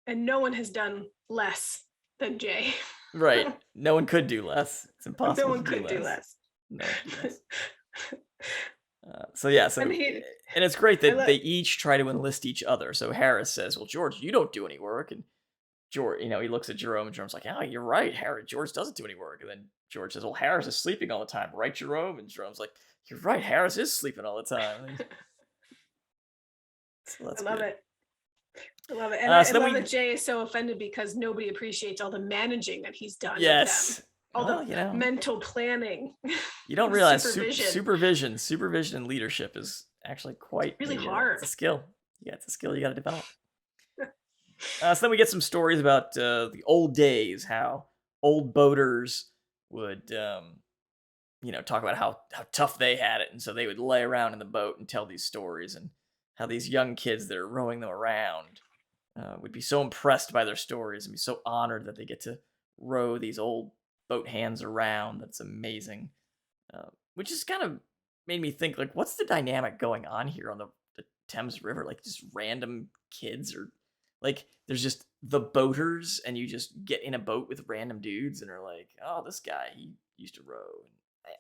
[SPEAKER 2] and no one has done less than Jay.
[SPEAKER 1] Right. No one could do less. It's impossible.
[SPEAKER 2] No one
[SPEAKER 1] to
[SPEAKER 2] could
[SPEAKER 1] do
[SPEAKER 2] do
[SPEAKER 1] less.
[SPEAKER 2] less.
[SPEAKER 1] No one could do less. So yeah,
[SPEAKER 2] I mean,
[SPEAKER 1] and it's great
[SPEAKER 2] I
[SPEAKER 1] that
[SPEAKER 2] let-
[SPEAKER 1] they each try to enlist each other. So Harris says, "Well, George, you don't do any work," and George, he looks at Jerome, and Jerome's like, "Oh, you're right, Harris. George doesn't do any work." And then George says, "Well, Harris is sleeping all the time, right, Jerome?" And Jerome's like, "You're right, Harris is sleeping all the time." So that's
[SPEAKER 2] I love
[SPEAKER 1] good.
[SPEAKER 2] it. I love it. And
[SPEAKER 1] So
[SPEAKER 2] I
[SPEAKER 1] then
[SPEAKER 2] love
[SPEAKER 1] we-
[SPEAKER 2] that Jay is so offended because nobody appreciates all the managing that he's done.
[SPEAKER 1] Yes.
[SPEAKER 2] With them. All
[SPEAKER 1] Well,
[SPEAKER 2] the mental planning.
[SPEAKER 1] You don't realize
[SPEAKER 2] supervision.
[SPEAKER 1] supervision and leadership is actually quite
[SPEAKER 2] really hard.
[SPEAKER 1] It's a skill. Yeah, it's a skill you got to develop. So then we get some stories about the old days, how old boaters would, talk about how tough they had it, and so they would lay around in the boat and tell these stories, and how these young kids that are rowing them around would be so impressed by their stories and be so honored that they get to row these old boat hands around. That's amazing. Which just kind of made me think, like, what's the dynamic going on here on the Thames River? Like, just random kids, or like there's just the boaters, and you just get in a boat with random dudes and are like, oh, this guy, he used to row.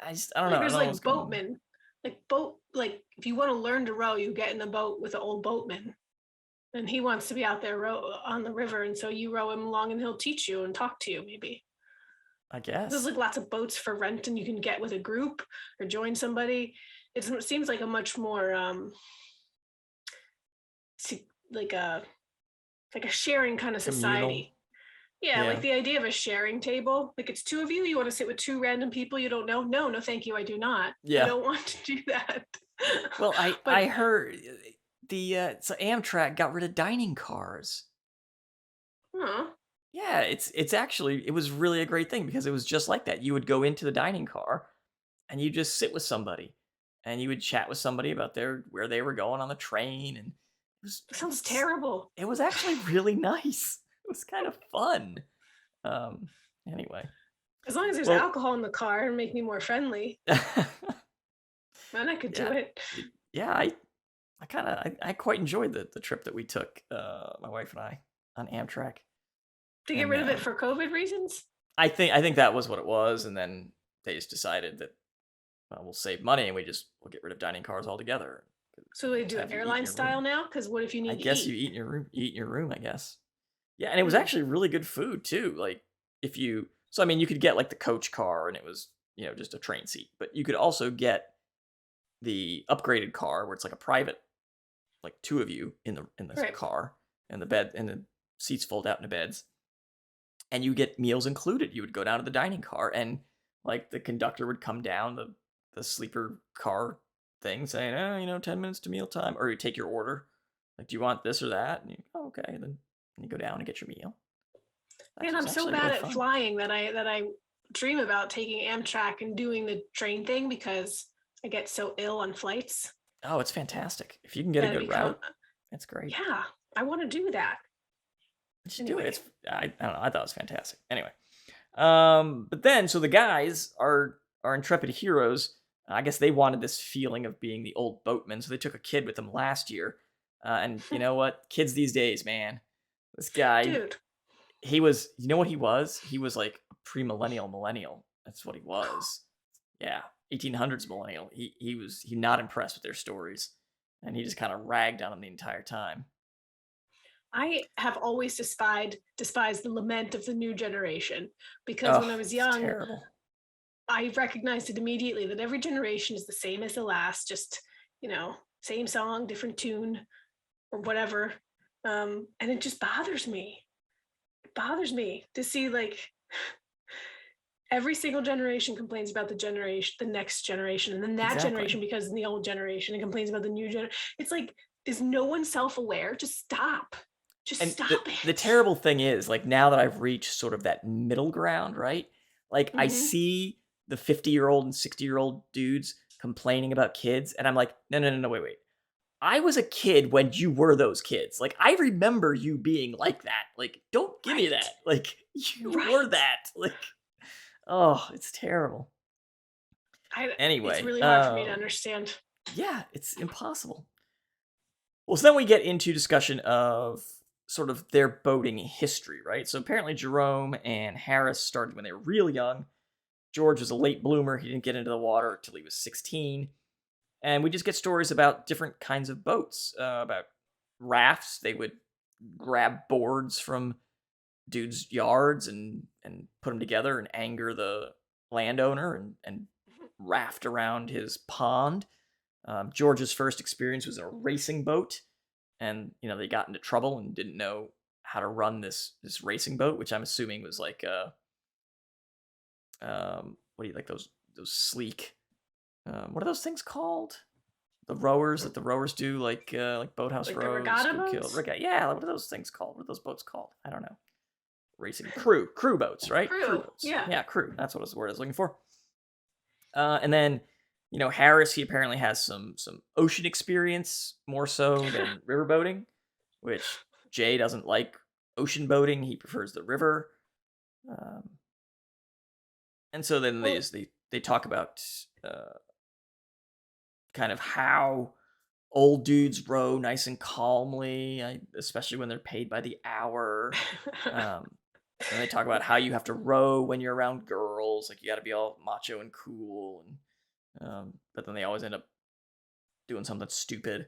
[SPEAKER 1] I don't know.
[SPEAKER 2] There's
[SPEAKER 1] I don't know what's
[SPEAKER 2] like
[SPEAKER 1] going on.
[SPEAKER 2] boatmen. Like if you want to learn to row, you get in a boat with an old boatman. And he wants to be out there on the river, and so you row him along and he'll teach you and talk to you maybe.
[SPEAKER 1] I guess.
[SPEAKER 2] There's like lots of boats for rent, and you can get with a group or join somebody. It seems like a much more like a sharing kind of society.
[SPEAKER 1] Communal.
[SPEAKER 2] Yeah,
[SPEAKER 1] Yeah.
[SPEAKER 2] like the idea of a sharing table. Like it's two of you. You want to sit with two random people you don't know? No, thank you. I do not.
[SPEAKER 1] Yeah.
[SPEAKER 2] I don't want to do that.
[SPEAKER 1] Well,
[SPEAKER 2] But-
[SPEAKER 1] I heard so Amtrak got rid of dining cars.
[SPEAKER 2] Huh.
[SPEAKER 1] Yeah, it's actually, it was really a great thing because it was just like that. You would go into the dining car and you just sit with somebody, and you would chat with somebody about where they were going on the train, and
[SPEAKER 2] That
[SPEAKER 1] it
[SPEAKER 2] sounds
[SPEAKER 1] was
[SPEAKER 2] terrible.
[SPEAKER 1] it was actually really nice. It was kind of fun. Um, anyway,
[SPEAKER 2] As long as there's
[SPEAKER 1] well,
[SPEAKER 2] alcohol in the car and make me more friendly, then I could do
[SPEAKER 1] yeah,
[SPEAKER 2] it.
[SPEAKER 1] yeah. I quite enjoyed the trip that we took, my wife and I, on Amtrak,
[SPEAKER 2] To get
[SPEAKER 1] and
[SPEAKER 2] rid of it for COVID reasons?
[SPEAKER 1] I think that was what it was, and then they just decided that, well, we'll save money and we'll get rid of dining cars altogether.
[SPEAKER 2] So they
[SPEAKER 1] Just
[SPEAKER 2] do it
[SPEAKER 1] have you eat in
[SPEAKER 2] airline
[SPEAKER 1] your
[SPEAKER 2] style
[SPEAKER 1] room.
[SPEAKER 2] now? Because what if you
[SPEAKER 1] I
[SPEAKER 2] need to
[SPEAKER 1] guess you
[SPEAKER 2] eat?
[SPEAKER 1] eat in your room. You eat in your room, I guess. Yeah, and it was
[SPEAKER 2] Hmm.
[SPEAKER 1] actually really good food too. Like if you, so I mean, you could get like the coach car, and it was just a train seat, but you could also get the upgraded car where it's like a private, like two of you in the
[SPEAKER 2] Right.
[SPEAKER 1] car, and the seats fold out into beds, and you get meals included. You would go down to the dining car, and like the conductor would come down the sleeper car thing saying, 10 minutes to mealtime, or you take your order, like, do you want this or that, and you, oh, okay, then you go down and get your meal.
[SPEAKER 2] Man,
[SPEAKER 1] It's
[SPEAKER 2] I'm so
[SPEAKER 1] actually
[SPEAKER 2] bad
[SPEAKER 1] really
[SPEAKER 2] at
[SPEAKER 1] fun.
[SPEAKER 2] flying that I dream about taking Amtrak and doing the train thing because I get so ill on flights
[SPEAKER 1] Oh, it's fantastic if you can get a
[SPEAKER 2] that it
[SPEAKER 1] good
[SPEAKER 2] become
[SPEAKER 1] route. It's great.
[SPEAKER 2] yeah, I want to do that.
[SPEAKER 1] Just do it.
[SPEAKER 2] Anyway.
[SPEAKER 1] I don't know, I thought it was fantastic. Anyway, but then, so the guys are intrepid heroes. I guess they wanted this feeling of being the old boatman, so they took a kid with them last year. And you know what? Kids these days, man. This guy,
[SPEAKER 2] Dude.
[SPEAKER 1] he was. You know what he was? He was like a pre-millennial millennial. That's what he was. Yeah, 1800s millennial. He not impressed with their stories, and he just kind of ragged on them the entire time.
[SPEAKER 2] I have always despised the lament of the new generation because when
[SPEAKER 1] Oh,
[SPEAKER 2] I was
[SPEAKER 1] it's
[SPEAKER 2] young,
[SPEAKER 1] terrible.
[SPEAKER 2] I recognized it immediately that every generation is the same as the last, just, same song, different tune or whatever. And it just bothers me. It bothers me to see like every single generation complains about the next generation, and then that
[SPEAKER 1] Exactly.
[SPEAKER 2] generation because in the old generation and complains about the new generation. It's like, is no one self-aware? Just stop. Just
[SPEAKER 1] And the
[SPEAKER 2] stop
[SPEAKER 1] the
[SPEAKER 2] it.
[SPEAKER 1] terrible thing is, like, now that I've reached sort of that middle ground, right? Like, I
[SPEAKER 2] Hmm.
[SPEAKER 1] see the 50-year-old and 60-year-old dudes complaining about kids, and I'm like, no, no, no, no, wait, wait. I was a kid when you were those kids. Like, I remember you being like that. Like, don't give me
[SPEAKER 2] Right.
[SPEAKER 1] that. Like, you were
[SPEAKER 2] Right.
[SPEAKER 1] that. Like, oh, it's terrible.
[SPEAKER 2] It's
[SPEAKER 1] Anyway,
[SPEAKER 2] really hard for me to understand.
[SPEAKER 1] yeah, it's impossible. Well, so then we get into discussion of sort of their boating history, right? So apparently Jerome and Harris started when they were real young. George was a late bloomer. He didn't get into the water until he was 16. And we just get stories about different kinds of boats, about rafts. They would grab boards from dudes' yards and put them together and anger the landowner and raft around his pond. George's first experience was in a racing boat, and they got into trouble and didn't know how to run this racing boat, which I'm assuming was like what do you like those sleek what are those things called? The rowers that the rowers do, like boathouse
[SPEAKER 2] Like the
[SPEAKER 1] rows,
[SPEAKER 2] regatta
[SPEAKER 1] Schuylkill,
[SPEAKER 2] boats?
[SPEAKER 1] yeah. What are those things called? What are those boats called? I don't know. Racing crew boats, right? Crew
[SPEAKER 2] Crew.
[SPEAKER 1] boats.
[SPEAKER 2] Yeah.
[SPEAKER 1] Yeah, crew. That's what was the word I was looking for. And then, Harris, he apparently has some ocean experience more so than river boating, which Jay doesn't like ocean boating. He prefers the river. Um, and so then
[SPEAKER 2] Well,
[SPEAKER 1] they talk about kind of how old dudes row nice and calmly, especially when they're paid by the hour. Um, and they talk about how you have to row when you're around girls, like you got to be all macho and cool, and but then they always end up doing something stupid.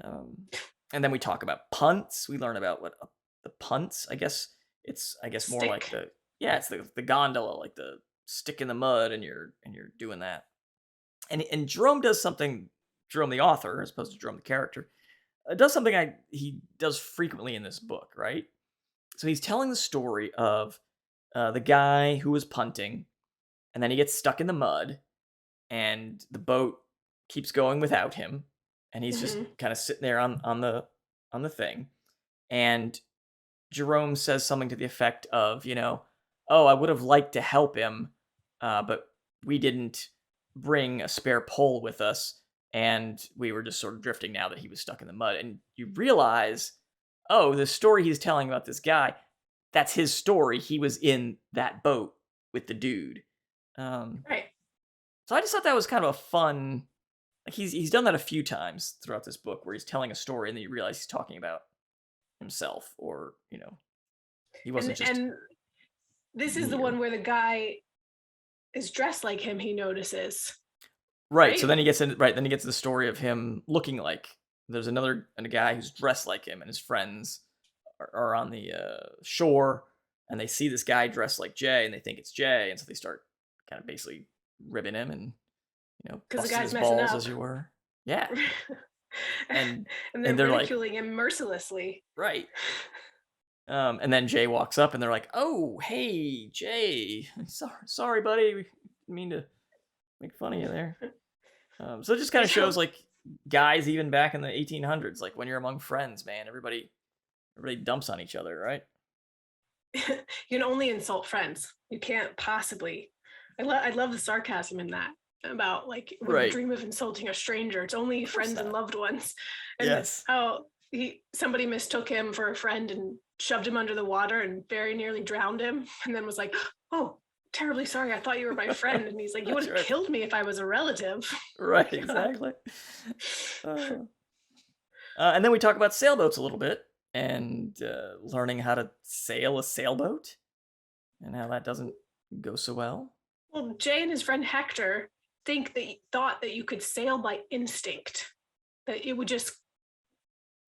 [SPEAKER 1] Um, and then we talk about punts. We learn about what the punts. I guess more like
[SPEAKER 2] stick.
[SPEAKER 1] it's the gondola, like the stick in the mud, and you're doing that. And Jerome does something. Jerome the author, as opposed to Jerome the character, does something he does frequently in this book, right? So he's telling the story of the guy who was punting, and then he gets stuck in the mud, and the boat keeps going without him, and he's just
[SPEAKER 2] Hmm.
[SPEAKER 1] kind of sitting there on the thing, and Jerome says something to the effect of, oh, I would have liked to help him, but we didn't bring a spare pole with us, and we were just sort of drifting now that he was stuck in the mud. And you realize, oh, the story he's telling about this guy, that's his story. He was in that boat with the dude.
[SPEAKER 2] Right.
[SPEAKER 1] So I just thought that was kind of a fun. Like he's done that a few times throughout this book, where he's telling a story and then you realize he's talking about himself, or he wasn't just
[SPEAKER 2] And this is the
[SPEAKER 1] near.
[SPEAKER 2] one where the guy is dressed like him. He notices,
[SPEAKER 1] Right. So
[SPEAKER 2] right?
[SPEAKER 1] then he gets in. Right. Then he gets the story of him looking like there's a guy who's dressed like him, and his friends are on the shore, and they see this guy dressed like Jay, and they think it's Jay, and so they start kind of basically ribbing him and
[SPEAKER 2] Because the
[SPEAKER 1] busting
[SPEAKER 2] guy's
[SPEAKER 1] his
[SPEAKER 2] messing
[SPEAKER 1] balls,
[SPEAKER 2] up.
[SPEAKER 1] as you were. Yeah. And
[SPEAKER 2] And they're
[SPEAKER 1] and they're like,
[SPEAKER 2] ridiculing him mercilessly.
[SPEAKER 1] right. And then Jay walks up, and they're like, "Oh, hey, Jay, sorry, buddy, we didn't mean to make fun of you there." So it just kind of shows, like, guys even back in the 1800s, like when you're among friends, man, everybody dumps on each other, right?
[SPEAKER 2] You can only insult friends. You can't possibly. I love the sarcasm in that, about like when you
[SPEAKER 1] Right.
[SPEAKER 2] dream of insulting a stranger, it's only
[SPEAKER 1] Of course
[SPEAKER 2] friends and
[SPEAKER 1] not.
[SPEAKER 2] loved ones. And
[SPEAKER 1] Yes.
[SPEAKER 2] how somebody mistook him for a friend and shoved him under the water and very nearly drowned him, and then was like, "Oh, terribly sorry. I thought you were my friend." And he's like, "You would
[SPEAKER 1] That's
[SPEAKER 2] have
[SPEAKER 1] right.
[SPEAKER 2] killed me if I was a relative."
[SPEAKER 1] Right.
[SPEAKER 2] God.
[SPEAKER 1] Exactly. Uh, and then we talk about sailboats a little bit, and learning how to sail a sailboat, and how that doesn't go so well.
[SPEAKER 2] Well, Jay and his friend Hector thought that you could sail by instinct, that it would just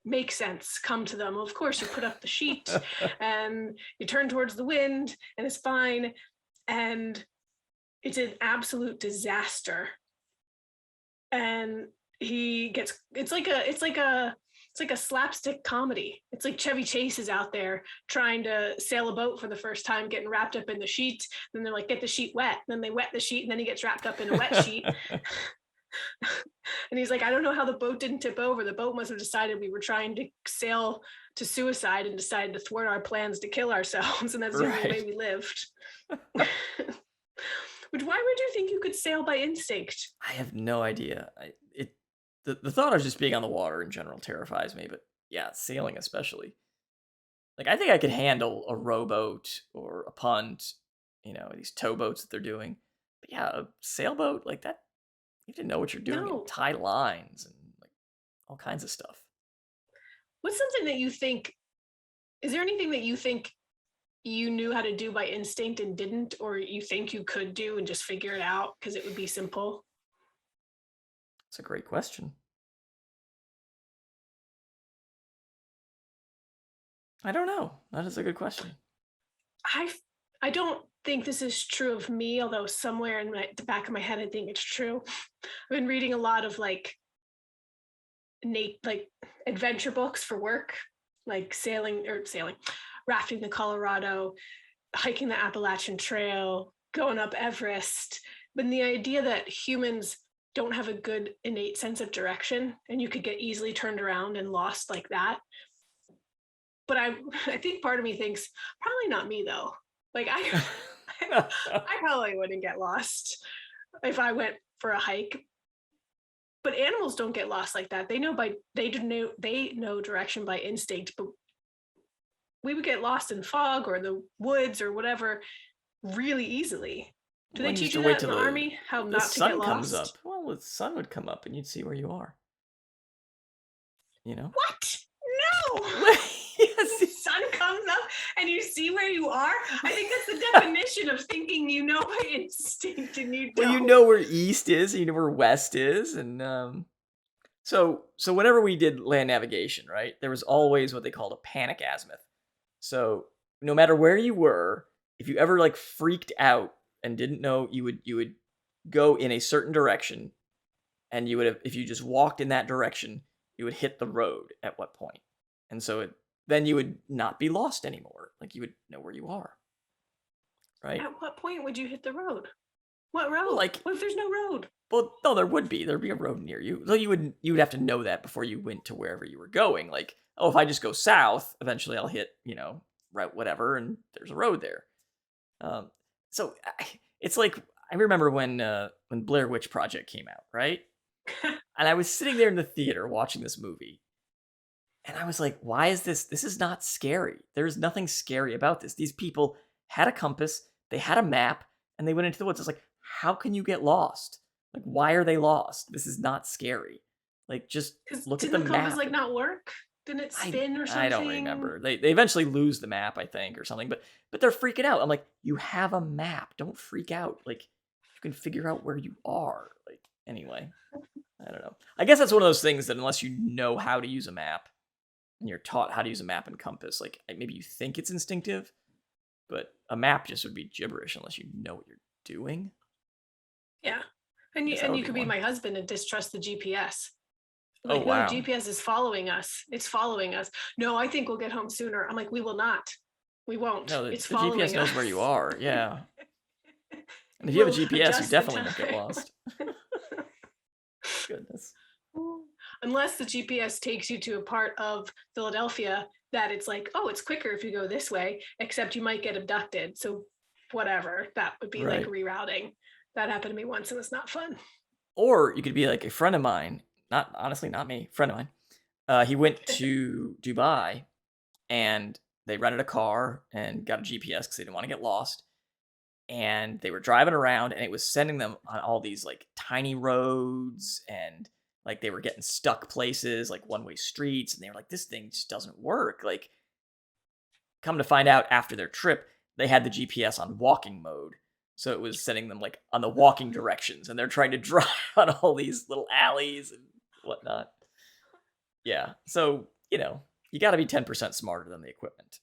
[SPEAKER 2] make sense, come to them. Well, of course, you put up the sheet and you turn towards the wind and it's fine. And it's an absolute disaster. And it's like a slapstick comedy. It's like Chevy Chase is out there trying to sail a boat for the first time, getting wrapped up in the sheet. Then they're like, "Get the sheet wet." Then they wet the sheet, and then he gets wrapped up in a wet sheet. And he's like, "I don't know how the boat didn't tip over. The boat must have decided we were trying to sail to suicide and decided to thwart our plans to kill ourselves. And that's the only way
[SPEAKER 1] Right.
[SPEAKER 2] we lived." Which, why would you think you could sail by instinct?
[SPEAKER 1] I have no idea. The thought of just being on the water in general terrifies me, but yeah, sailing especially. Like, I think I could handle a rowboat or a punt, these towboats that they're doing. But yeah, a sailboat like that, you have to know what you're doing and
[SPEAKER 2] No.
[SPEAKER 1] tie lines and like all kinds of stuff.
[SPEAKER 2] What's something that you think, is there anything that you think you knew how to do by instinct and didn't, or you think you could do and just figure it out because it would be simple?
[SPEAKER 1] It's a great question. I don't know. That is a good question.
[SPEAKER 2] I I don't think this is true of me, although somewhere in the back of my head I think it's true. I've been reading a lot of like adventure books for work, like sailing, rafting the Colorado, hiking the Appalachian Trail, going up Everest. But the idea that humans don't have a good innate sense of direction and you could get easily turned around and lost like that. But I think part of me thinks probably not me though. Like I probably wouldn't get lost if I went for a hike. But animals don't get lost like that. They know direction by instinct, but we would get lost in fog or the woods or whatever really easily. Do they
[SPEAKER 1] When you
[SPEAKER 2] teach
[SPEAKER 1] just
[SPEAKER 2] you
[SPEAKER 1] wait
[SPEAKER 2] that in
[SPEAKER 1] till
[SPEAKER 2] the army? How
[SPEAKER 1] the
[SPEAKER 2] not to get
[SPEAKER 1] sun comes up.
[SPEAKER 2] lost?
[SPEAKER 1] Well, the sun would come up and you'd see where you are. You know?
[SPEAKER 2] What? No. The
[SPEAKER 1] Yes.
[SPEAKER 2] sun comes up and you see where you are. I think that's the definition of thinking you know by instinct and you
[SPEAKER 1] Well, you
[SPEAKER 2] don't.
[SPEAKER 1] know where east is, and you know where west is, and so whenever we did land navigation, right, there was always what they called a panic azimuth. So no matter where you were, if you ever like freaked out and didn't know, you would go in a certain direction, and you would have, if you just walked in that direction, you would hit the road at what point, and so then you would not be lost anymore. Like you would know where you are, right?
[SPEAKER 2] At what point would you hit the road? What
[SPEAKER 1] Well,
[SPEAKER 2] road?
[SPEAKER 1] like,
[SPEAKER 2] What if there's no road?
[SPEAKER 1] well, no, there'd be a road near you. So you would have to know that before you went to wherever you were going. Like, oh, if I just go south, eventually I'll hit, route whatever, and there's a road there. Um, so it's like I remember when Blair Witch Project came out, right? And I was sitting there in the theater watching this movie, and I was like, why is this? This is not scary. There's nothing scary about this. These people had a compass, they had a map, and they went into the woods. It's like, how can you get lost? Like, why are they lost? This is not scary. Like, just
[SPEAKER 2] Because
[SPEAKER 1] look at the
[SPEAKER 2] didn't the compass
[SPEAKER 1] map.
[SPEAKER 2] like not work? Didn't it spin or
[SPEAKER 1] I don't
[SPEAKER 2] something?
[SPEAKER 1] remember. They eventually lose the map, I think, or something. But they're freaking out. I'm like, you have a map. Don't freak out. Like, you can figure out where you are. Like, anyway, I don't know. I guess that's one of those things that unless you know how to use a map and you're taught how to use a map and compass, like maybe you think it's instinctive, but a map just would be gibberish unless you know what you're doing.
[SPEAKER 2] Yeah. And you could be my husband and distrust the GPS. Like,
[SPEAKER 1] oh wow.
[SPEAKER 2] No, GPS is following us. It's following us. No, I think we'll get home sooner. I'm like, we will not. We won't.
[SPEAKER 1] No,
[SPEAKER 2] it's
[SPEAKER 1] the
[SPEAKER 2] following
[SPEAKER 1] GPS knows
[SPEAKER 2] us.
[SPEAKER 1] where you are. Yeah. And if you have a GPS, you definitely won't get lost. Goodness.
[SPEAKER 2] Unless the GPS takes you to a part of Philadelphia that it's like, oh, it's quicker if you go this way, except you might get abducted. So whatever, that would be like rerouting. That happened to me once and it's not fun.
[SPEAKER 1] Or you could be like a friend of mine, not me, friend of mine. He went to Dubai and they rented a car and got a GPS because they didn't want to get lost. And they were driving around and it was sending them on all these like tiny roads and like they were getting stuck places, like one-way streets. And they were like, this thing just doesn't work. Like, come to find out after their trip, they had the GPS on walking mode. So it was sending them like on the walking directions and they're trying to drive on all these little alleys and whatnot. Yeah. So, you got to be 10% smarter than the equipment.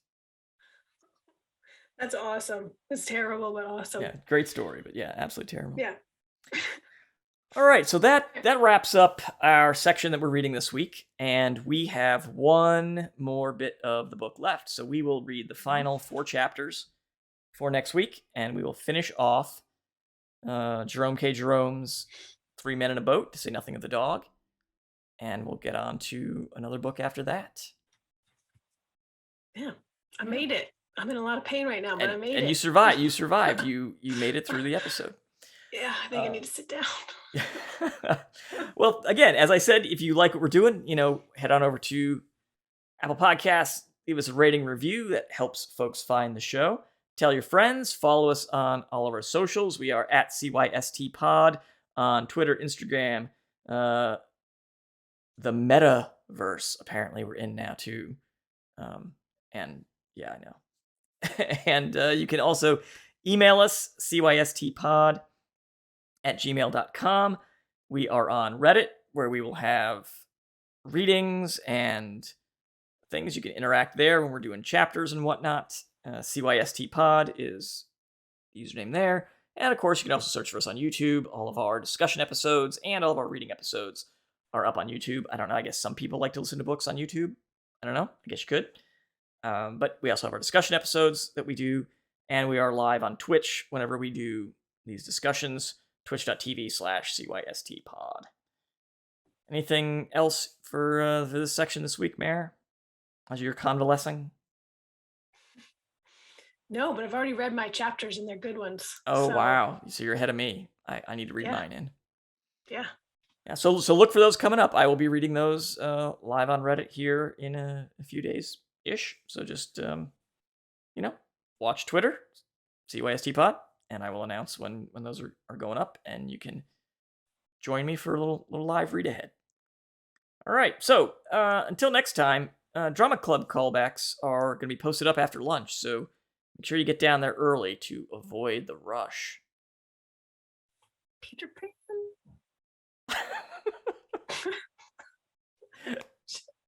[SPEAKER 2] That's awesome. It's terrible, but awesome.
[SPEAKER 1] Yeah. Great story, but yeah, absolutely terrible.
[SPEAKER 2] Yeah.
[SPEAKER 1] All right. So that wraps up our section that we're reading this week. And we have one more bit of the book left. So we will read the final 4 chapters for next week. And we will finish off Jerome K. Jerome's 3 Men in a Boat, to say nothing of the dog. And we'll get on to another book after that.
[SPEAKER 2] Yeah, I made it. I'm in a lot of pain right now, but I made it.
[SPEAKER 1] And you survived. You survived. You made it through the episode.
[SPEAKER 2] Yeah, I think I need to sit down.
[SPEAKER 1] Well, again, as I said, if you like what we're doing, head on over to Apple Podcasts, leave us a rating review that helps folks find the show. Tell your friends, follow us on all of our socials. We are at CYST Pod on Twitter, Instagram, the metaverse. Apparently, we're in now too. And yeah, I know. And you can also email us, cystpod@gmail.com. We are on Reddit, where we will have readings and things. You can interact there when we're doing chapters and whatnot. cystpod is the username there. And of course, you can also search for us on YouTube. All of our discussion episodes and all of our reading episodes are up on YouTube. I don't know. I guess some people like to listen to books on YouTube. I don't know. I guess you could. But we also have our discussion episodes that we do, and we are live on Twitch whenever we do these discussions, twitch.tv/cystpod. Anything else for this section this week, Mare? As you're convalescing?
[SPEAKER 2] No, but I've already read my chapters and they're good ones.
[SPEAKER 1] Oh, so. Wow. So you're ahead of me. I need to read mine in.
[SPEAKER 2] Yeah.
[SPEAKER 1] Yeah, so look for those coming up. I will be reading those live on Reddit here in a few days-ish. So just, watch Twitter, CYSTPod, and I will announce when those are going up, and you can join me for a little live read ahead. All right, so until next time, Drama Club callbacks are going to be posted up after lunch, so make sure you get down there early to avoid the rush.
[SPEAKER 2] Peter Pan?